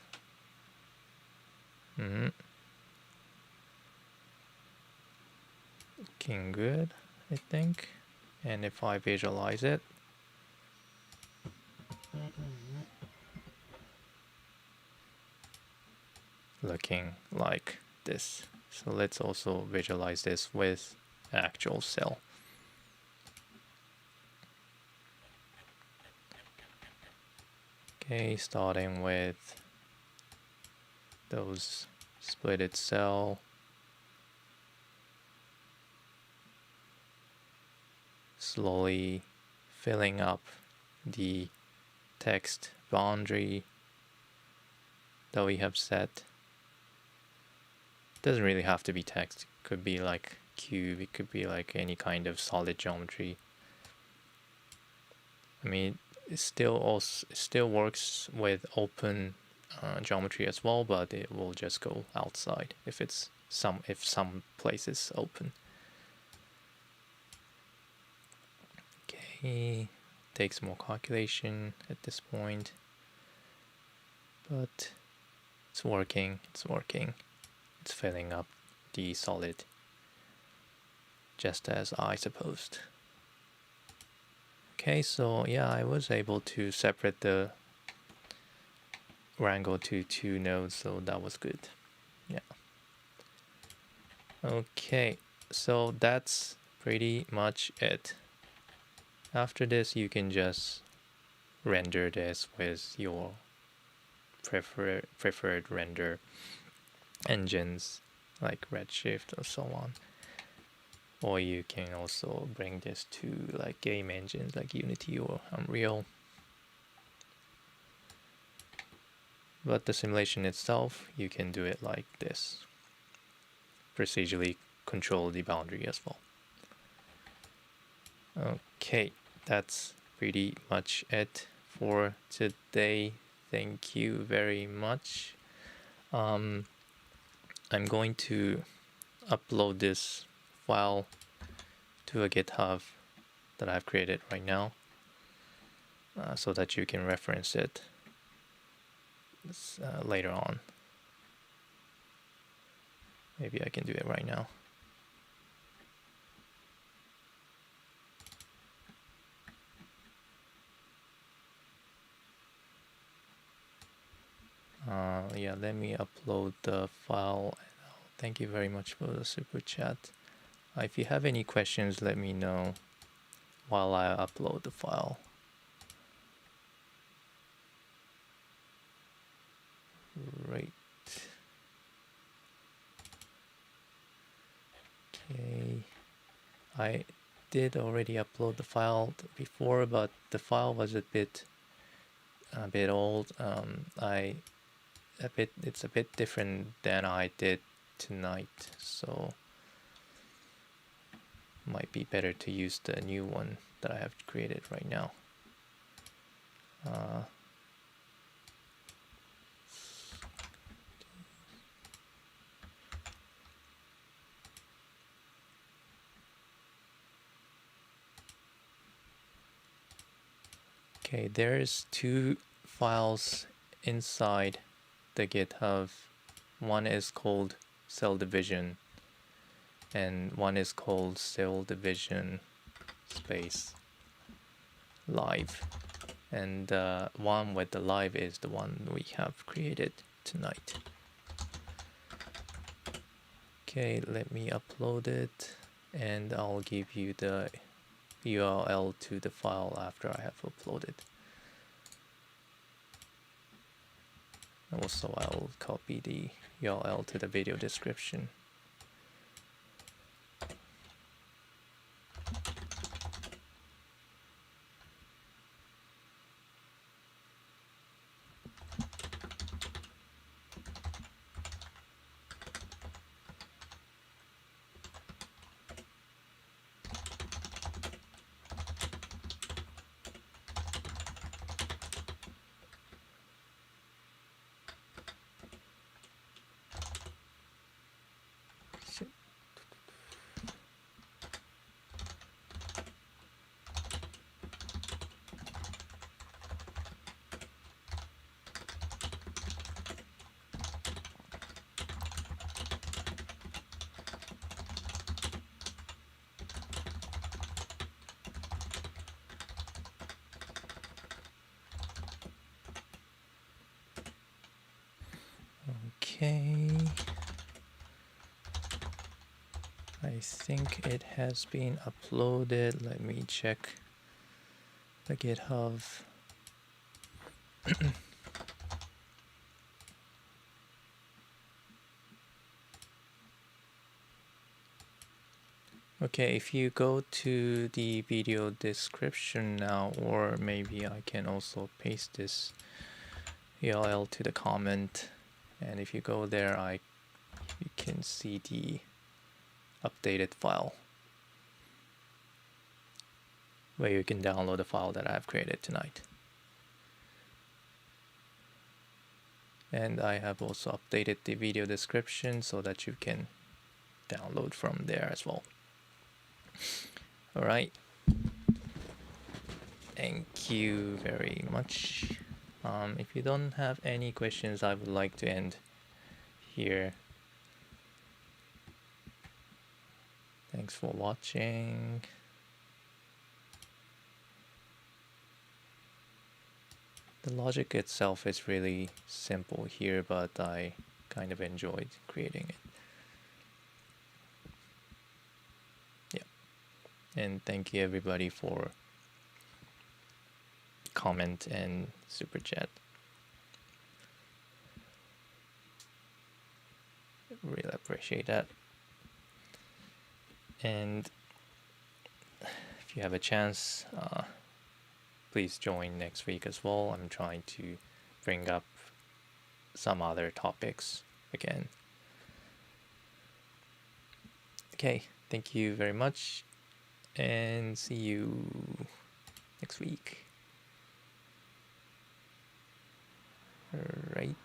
Looking good, I think. And if I visualize it, looking like this. So let's also visualize this with actual cell. Okay, starting with those splitted cell, slowly filling up the text boundary that we have set. Doesn't really have to be text. It could be like cube, it could be like any kind of solid geometry. I mean, it still works with open geometry as well, but it will just go outside if some place is open. Okay, takes more calculation at this point, but it's working. It's filling up the solid just as I supposed. Okay, so yeah, I was able to separate the wrangle to 2 nodes, so that was good. Yeah. Okay, so that's pretty much it. After this, you can just render this with your preferred render engines like Redshift or so on. Or you can also bring this to like game engines like Unity or Unreal. But the simulation itself, you can do it like this. Procedurally control the boundary as well. Okay, that's pretty much it for today. Thank you very much. I'm going to upload this file to a GitHub that I've created right now, so that you can reference it later on. Maybe I can do it right now. Yeah, let me upload the file. Thank you very much for the super chat. If you have any questions, let me know while I upload the file. Right. Okay. I did already upload the file before, but the file was a bit old. It's a bit different than I did tonight, so might be better to use the new one that I have created right now. Okay, there's two files inside the GitHub. One is called cell division, and one is called cell division space live. And the one with the live is the one we have created tonight. Okay, let me upload it, and I'll give you the URL to the file after I have uploaded. Also, I'll copy the URL to the video description. Okay, I think it has been uploaded. Let me check the GitHub. Okay, if you go to the video description now, or maybe I can also paste this URL to the comment, and if you go there, you can see the updated file where you can download the file that I've created tonight. And I have also updated the video description so that you can download from there as well. All right. Thank you very much. If you don't have any questions, I would like to end here. Thanks for watching. The logic itself is really simple here, but I kind of enjoyed creating it. Yeah. And thank you everybody for comment and super chat. Really appreciate that. And if you have a chance, please join next week as well. I'm trying to bring up some other topics again. Okay, thank you very much, and see you next week. All right.